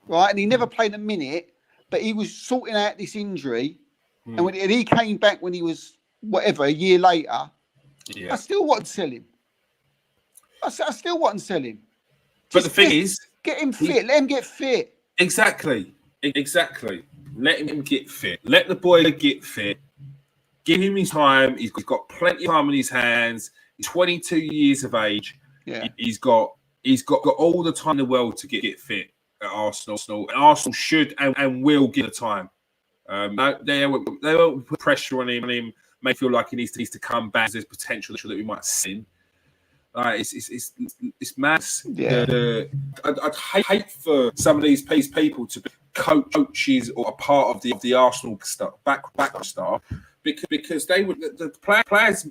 right, and he never played a minute, but he was sorting out this injury, and when he came back when he was a year later, I still want to sell him. I still want to sell him. But the thing is, get him fit. Let him get fit. Exactly. Let him get fit. Let the boy get fit. Give him his time. He's got plenty of time in his hands. He's 22 years of age. Yeah. He's got all the time in the world to get fit at Arsenal. And Arsenal should and will give the time. They won't put pressure on him. May feel like he needs to come back. There's potential that we might see him. It's mad. Yeah. I'd hate for some of these people to be coaches or a part of the Arsenal back staff because they would the players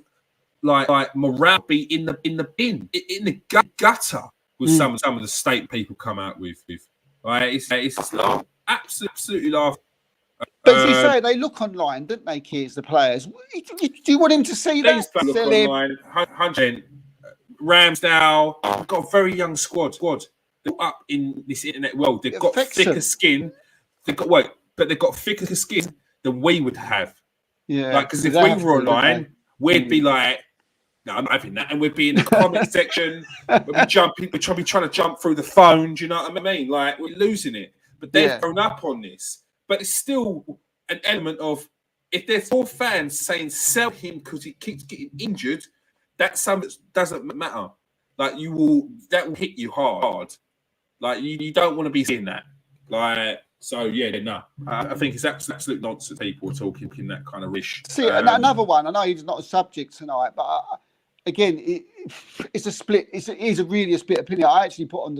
like morale be in the bin in the gutter with some of the state people come out with. Right, it's laugh, absolutely laugh. But as you say, they look online, don't they, kids? The players. Do you want him to see that? Look online, 100%. Ramsdale got a very young squad. They're up in this internet world. They've got thicker skin. They've got thicker skin than we would have. Yeah. Like, because if we were online, we'd be like, no, I'm not having that. And we'd be in the comment section. We'd be jumping. We'd be trying to jump through the phone. Do you know what I mean? Like, we're losing it. But they've grown up on this. But it's still an element of, if there's more fans saying sell him because he keeps getting injured, that's something that doesn't matter. Like, that will hit you hard. Like, you don't want to be seeing that. Like, so yeah, no. I think it's absolute nonsense. People are talking that kind of rubbish. See, another one. I know it's not a subject tonight, but again, it's a split. It's really a split opinion. I actually put on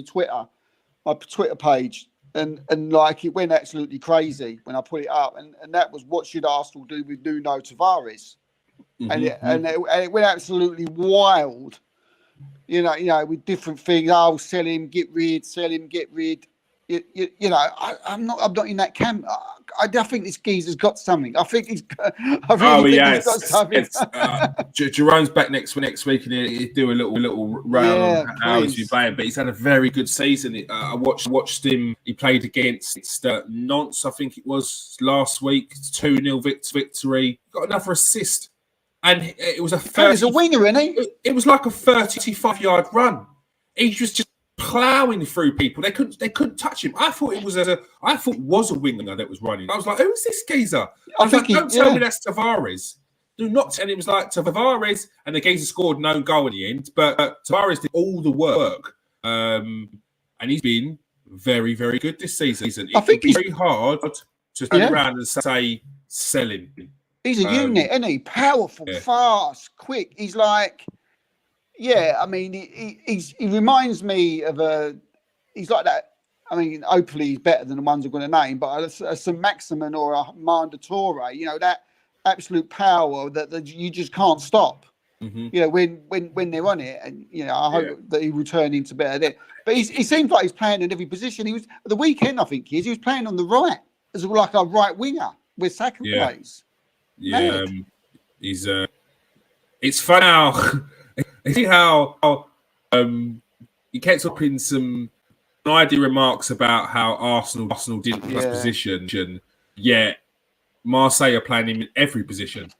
my Twitter page and like it went absolutely crazy when I put it up, and that was what should Arsenal do with Nuno Tavares, and it went absolutely wild, you know, with different things. Oh, sell him, get rid, sell him, get rid. You know, I'm not in that camp. I think this geezer's got something. I think he's. I really think he's got something. Jerome's back next week, and he'll do a little round on how he's been playing. But he's had a very good season. I watched him. He played against Nantes, I think it was last week. 2-0 victory. Got another assist, and it was a 30. He's a winger, isn't he? It was like a 35-yard run. He was just plowing through people. They couldn't touch him. I thought it was a winger that was running. I was like, who's this geezer? I was like, don't tell me that's Tavares. Do not. And it was like Tavares, and the geezer scored no goal in the end. But Tavares did all the work, and he's been very, very good this season. I think it's very hard to turn around and say sell him. He's a unit, isn't he? Powerful, fast, quick. He's like. Yeah, I mean, he reminds me of he's like that. I mean, hopefully he's better than the ones I'm going to name, but a St. Maximin or a Mandatore, you know, that absolute power that you just can't stop. You know, when they're on it, and you know, I hope that he will turn into better there. But he seems like he's playing in every position. He was at the weekend, I think he was playing on the right as like a right winger with Saka plays. Yeah, he's it's fun how. I see how he kept up in some idea remarks about how Arsenal didn't plus position, yet Marseille are playing him in every position,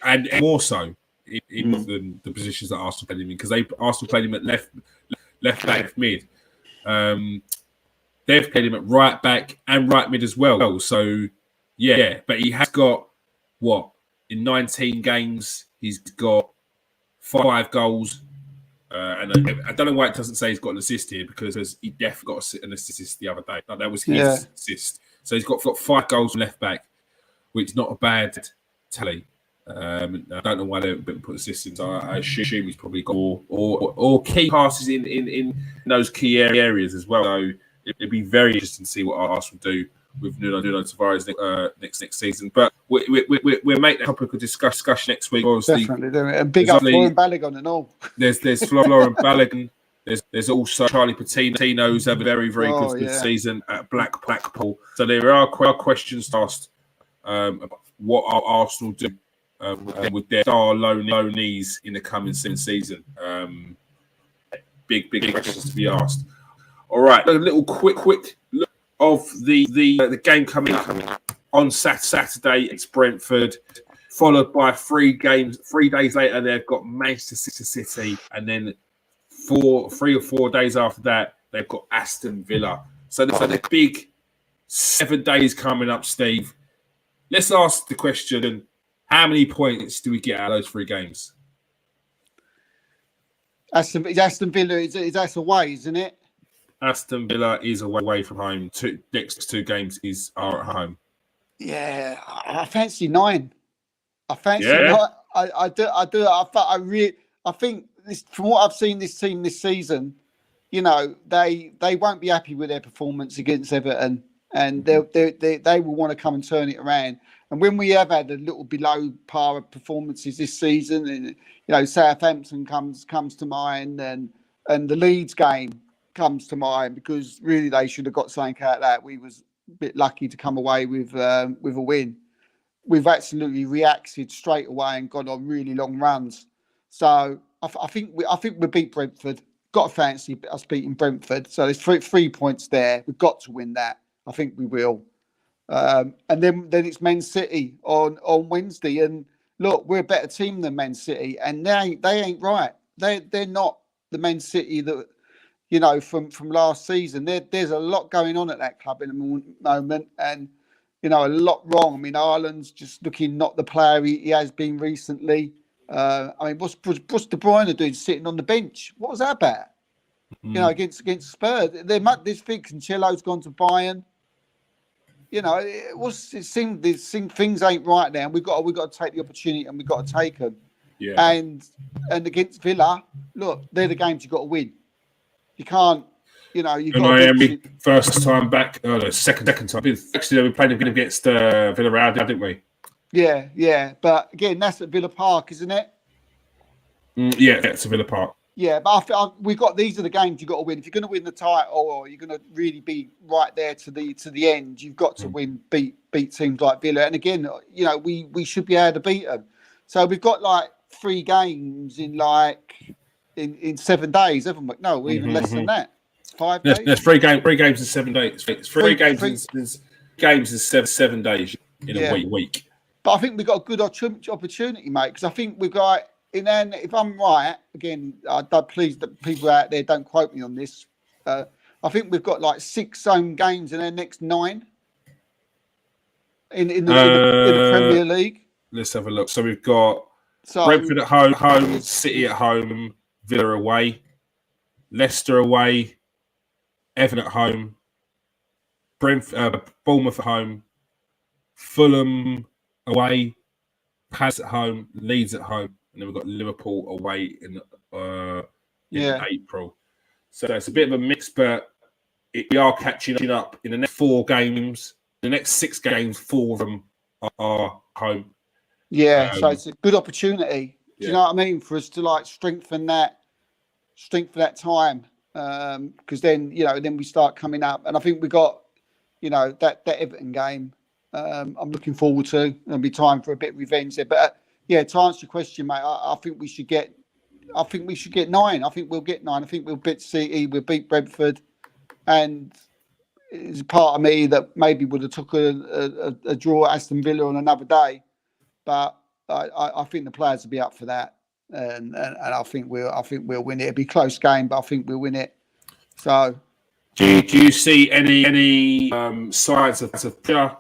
and more so than the positions that Arsenal played him in, because Arsenal played him at left back, mid. They've played him at right back and right mid as well. So but he has got in 19 games he's got 5 goals, and I don't know why it doesn't say he's got an assist here, because he definitely got an assist the other day. That was his assist. So he's got 5 goals from left back, which is not a bad tally. I don't know why they haven't put assists in. So I assume he's probably got or key passes in those key areas as well. So it'd be very interesting to see what Arsenal do with Nuno Tavares next season. But we'll make that topic of discussion next week. Definitely do it. And big up Florian Balogun and all. There's Florian Balogun. There's also Charlie Patino, who's had a very, very good season at Blackpool. So there are questions asked about what Arsenal do with their star loanees in the coming season. Big questions to be asked. All right, a little quick look of the game coming up on Saturday. It's Brentford, followed by 3 games. 3 days later, they've got Manchester City, and then 3 or 4 days after that, they've got Aston Villa. So the big 7 days coming up, Steve. Let's ask the question: how many points do we get out of those 3 games? Aston Villa is that's away, isn't it? Aston Villa is away from home. Next 2 games are at home. Yeah, I fancy 9. I fancy 9. I do. I think this, from what I've seen this team this season, you know, they won't be happy with their performance against Everton, and they will want to come and turn it around. And when we have had a little below par performances this season, and you know, Southampton comes to mind, and the Leeds game comes to mind, because really they should have got something out of that. We was a bit lucky to come away with a win. We've absolutely reacted straight away and gone on really long runs. So I think we beat Brentford. Got to fancy us beating Brentford. So there's 3 points there. We've got to win that. I think we will. And then it's Man City on Wednesday. And look, we're a better team than Man City, and they ain't right. They're not the Man City that, you know, from last season. There's a lot going on at that club in the moment, and you know, a lot wrong. I mean, Ireland's just looking not the player he has been recently. I mean, what's De Bruyne doing sitting on the bench? What was that about? You know, against Spurs, this thing Cancelo's gone to Bayern. You know, it seemed things ain't right now. We've got to take the opportunity, and we've got to take them. Yeah. And against Villa, look, they're the games you've got to win. You can't you know, you And got Miami first time back. Oh no, second time. Actually, we played against Villarreal, didn't we? Yeah. But again, that's at Villa Park, isn't it? Yeah, it's a Villa Park. Yeah, but we've got these are the games you've got to win. If you're going to win the title, or you're going to really be right there to the end, you've got to beat teams like Villa. And again, you know, we should be able to beat them. So we've got like 3 games in 7 days, haven't we? No, even less than that. 5 days. There's 3 games in 7 days. It's three games in 7 days in a week. But I think we've got a good opportunity, mate, because I think we've got. And then, if I'm right, again, please, the people out there, don't quote me on this. I think we've got like 6 home games in our next 9 in the Premier League. Let's have a look. So we've got Brentford at home, City at home, Villa away, Leicester away, Everton at home, Bournemouth at home, Fulham away, Palace at home, Leeds at home. And then we've got Liverpool away in April. So it's a bit of a mix, but we are catching up in the next 4 games. The next 6 games, 4 of them are home. Yeah, so it's a good opportunity. Do you know what I mean? For us to like strengthen that time. Because then, you know, then we start coming up. And I think we got, you know, that Everton game. I'm looking forward to. There'll be time for a bit of revenge there. But yeah, to answer your question, mate, I think we should get 9. I think we'll get 9. I think we'll beat City, we'll beat Brentford, and there's a part of me that maybe would have took a draw at Aston Villa on another day, but I think the players will be up for that, and I think we'll win it. It'll be a close game, but I think we'll win it. So, do you see any signs of pressure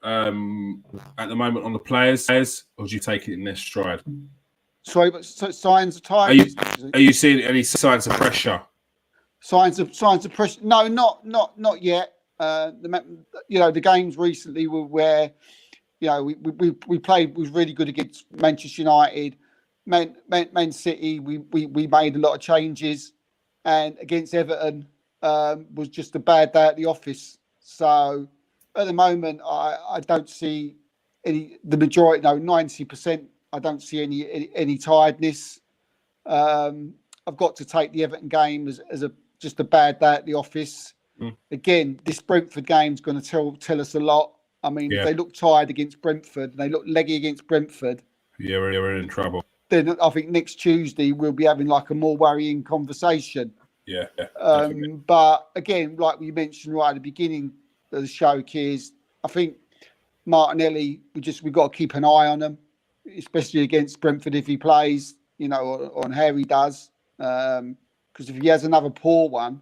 at the moment on the players, or do you take it in their stride? Sorry, but signs of time. Are you seeing any signs of pressure? Signs of pressure? No, not yet. You know, the games recently were where, you know, we played was really good against Manchester United, Man City. We made a lot of changes, and against Everton was just a bad day at the office. So at the moment, I don't see the majority. No, 90%. I don't see any tiredness. I've got to take the Everton game as just a bad day at the office. Again, this Brentford game is going to tell us a lot. I mean, if they look tired against Brentford, and they look leggy against Brentford. Yeah, we're in trouble. Then I think next Tuesday we'll be having like a more worrying conversation. Yeah. But again, like we mentioned right at the beginning of the show, Kears, I think Martinelli, we got to keep an eye on him, especially against Brentford if he plays, you know, on how he does. Because if he has another poor one,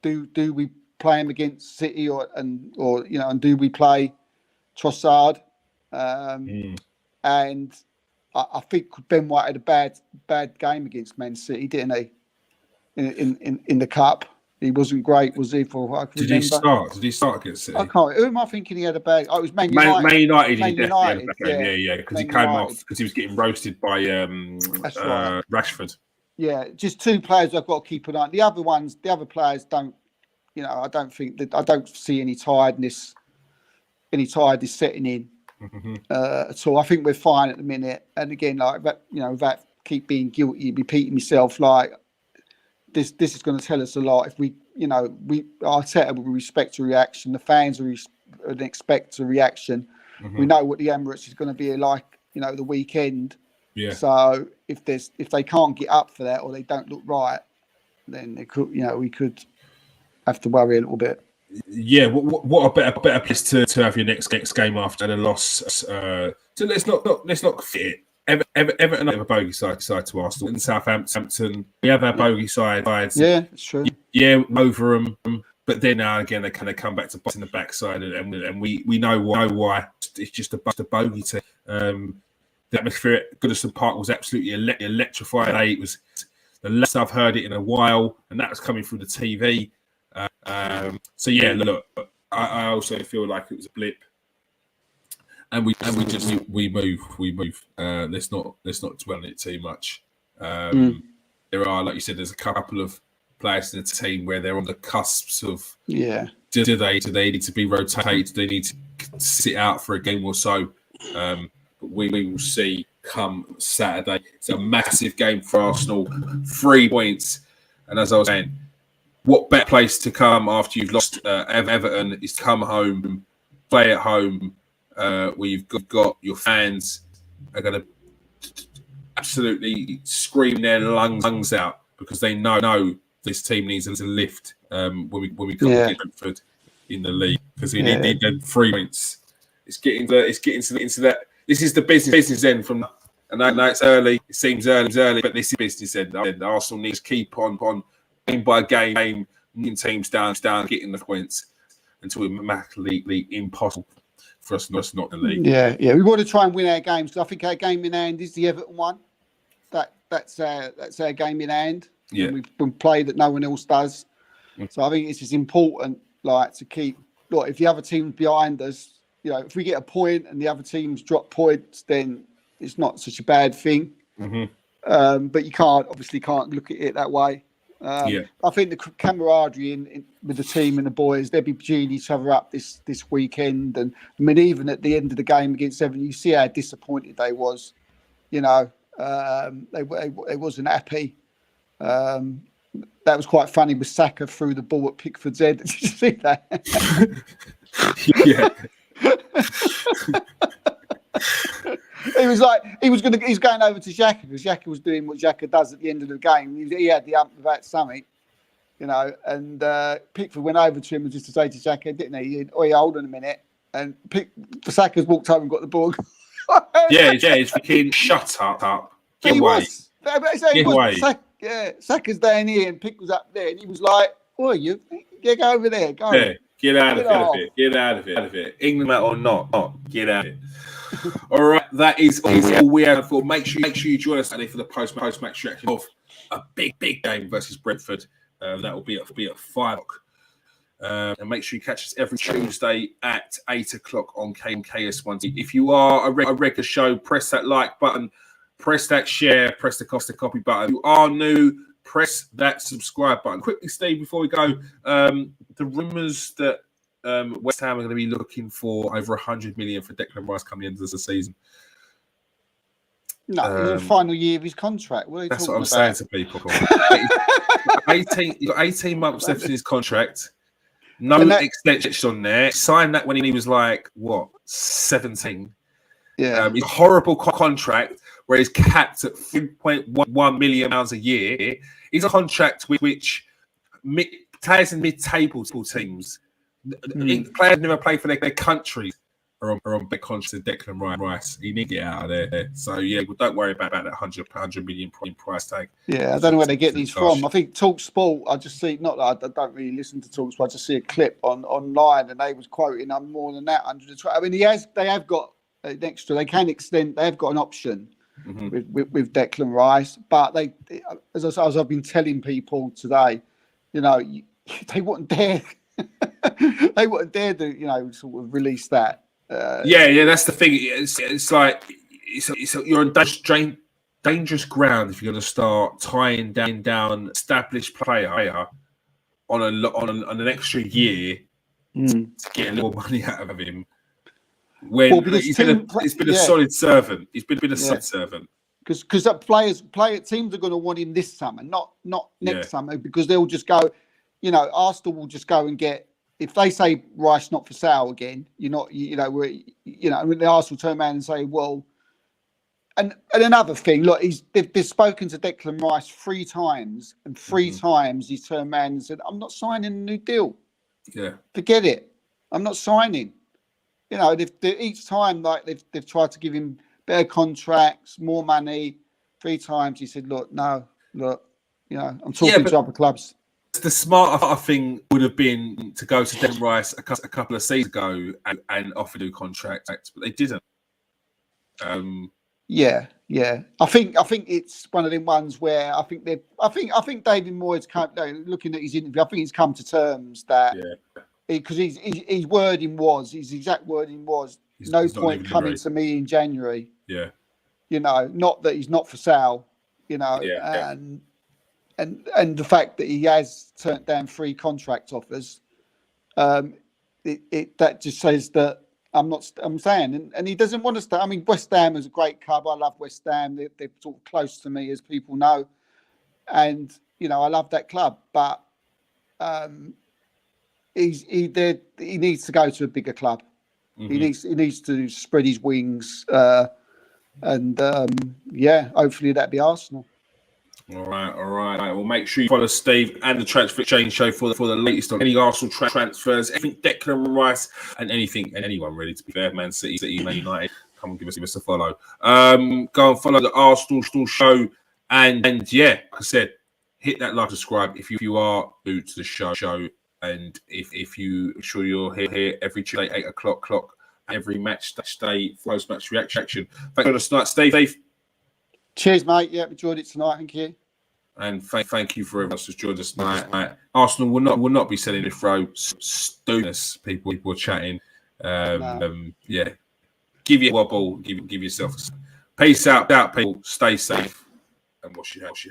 do we play him against City or you know, and do we play Trossard? And I think Ben White had a bad game against Man City, didn't he? In the cup, he wasn't great, was he? Did he start against City? I can't. Who am I thinking he had a bad? Oh, it was Man United. Man United. Yeah, because he came off because he was getting roasted by Rashford. Yeah, just 2 players I've got to keep an eye on. The other players don't. You know, I don't see any tiredness setting in at all. I think we're fine at the minute. And again, like that, you know, that keep being guilty, repeating myself, like this is going to tell us a lot. If we, you know, Arteta will respect a reaction, the fans will expect a reaction. We know what the Emirates is going to be like, you know, the weekend. Yeah. So if they can't get up for that or they don't look right, then they could, you know, we could have to worry a little bit. Yeah, what a better place to have your next game after the loss. So let's not fit it. Everton have a bogey side to Arsenal. In Southampton, we have our bogey side. Yeah, it's true. Yeah, over them, but then now and again they kind of come back to bite in the backside, and we know why. It's just a bogey team. The atmosphere at Goodison Park was absolutely electrifying. It was the last I've heard it in a while, and that was coming through the TV. So yeah, look, I also feel like it was a blip, and we move. Let's not dwell on it too much. There are, like you said, there's a couple of players in the team where they're on the cusps of do they need to be rotated? Do they need to sit out for a game or so? But we will see come Saturday. It's a massive game for Arsenal, 3 points, and as I was saying, what better place to come after you've lost Everton is to come home, play at home, where you've got your fans are going to absolutely scream their lungs out because they know this team needs a lift when we come to Brentford in the league because we need 3 points. It's getting into that. This is the business end from, and I know it's early. It seems early, but this is business end. Arsenal needs to keep on game by game, getting teams down, getting the points until it's mathematically impossible for us not to lead. Yeah. We want to try and win our games. So I think our game in hand is the Everton one. That's our game in hand. Yeah, and we've been played that no one else does. So I think it's just important, to keep. Look, if the other team's behind us, if we get a point and the other teams drop points, then it's not such a bad thing. Mm-hmm. But you can't look at it that way. I think the camaraderie with the team and the boys, they'll be geeing each other up this weekend. And I mean, even at the end of the game against Everton, you see how disappointed they was. They wasn't happy. That was quite funny with Saka threw the ball at Pickford's head. Did you see that? Yeah. He's going over to Xhaka because Xhaka was doing what Xhaka does at the end of the game. He had the ump about something, and Pickford went over to him just to say to Xhaka, didn't he? Hold on a minute. And Saka's walked over and got the ball. He's fucking shut up. Get away. Get away. Saka's down here and Pick was up there, and he was like, "Oh, you go over there, go." Yeah, get out of it. Get out of it. England or not, get out of it. All right, that is all we have for. Make sure you join us today for the post match reaction of a big game versus Brentford. That will be at 5 o'clock. And make sure you catch us every Tuesday at 8 o'clock on KS1. If you are a regular show, press that like button, press that share, press the copy button. If you are new, press that subscribe button. Quickly, Steve, before we go, the rumours that West Ham are going to be looking for over 100 million for Declan Rice coming into the season. No, it's the final year of his contract. That's what I'm saying to people. He's got 18 months left in his contract. No extension on there. He signed that when he was 17. Yeah. It's a horrible contract where he's capped at £3.1 million a year. He's a contract which players in mid-table teams, players never play for their countries, are on big contracts with Declan Rice. He need to get out of there. So, don't worry about that 100 million price tag. Yeah, I don't know where they get these from. I think Talk Sport, I just see, not that I don't really listen to Talk Sport, I just see a clip online and they was quoting more than that, 120. I mean, they have got an extra, they can extend, they have got an option with Declan Rice, but they, as I've been telling people today, they wouldn't dare, to, sort of release that. That's the thing. It's like you're on dangerous ground if you're going to start tying down established player on an extra year to get a little money out of him. When he's been a solid servant. He's been a solid servant. Because teams are going to want him this summer, not next summer, because they'll just go. Arsenal will just go and get. If they say Rice not for sale again, the Arsenal turn around and say, well, and another thing, look, they've spoken to Declan Rice 3 times, and 3 times he's turned around and said, I'm not signing a new deal. Yeah, forget it. I'm not signing. Each time they've tried to give him better contracts, more money. 3 times he said, look, I'm talking to other clubs. The smarter thing would have been to go to Declan Rice a couple of seasons ago and offer a new contract, but they didn't. Yeah. I think it's one of them ones where I think David Moyes looking at his interview. I think he's come to terms that because his exact wording was, no point coming to me in January. Yeah. Not that he's not for sale. and the fact that he has turned down 3 contract offers, that just says that I'm saying, and he doesn't want to stay. I mean, West Ham is a great club. I love West Ham. They're sort of close to me, as people know, and I love that club. But he needs to go to a bigger club. Mm-hmm. He needs to spread his wings, and hopefully that'd be Arsenal. All right. Well, make sure you follow Steve and the Transfer Exchange Show for the latest on any Arsenal transfers, anything Declan Rice, and anyone really. To be fair, Man City, Man United, come and give us a follow. Go and follow the Arsenal Show, and yeah, like I said, hit that like, subscribe if you are new to the show, and if you sure you're here every Tuesday 8 o'clock, every match day, post match reaction. Thanks for tonight, Steve. Cheers, mate. Yeah, enjoyed it tonight. Thank you. And thank you for everyone who's joined us tonight. Arsenal will not be selling the throw. Students, people are chatting. Yeah, give you a wobble. Give yourself. Peace out, people. Stay safe, and wash your hands.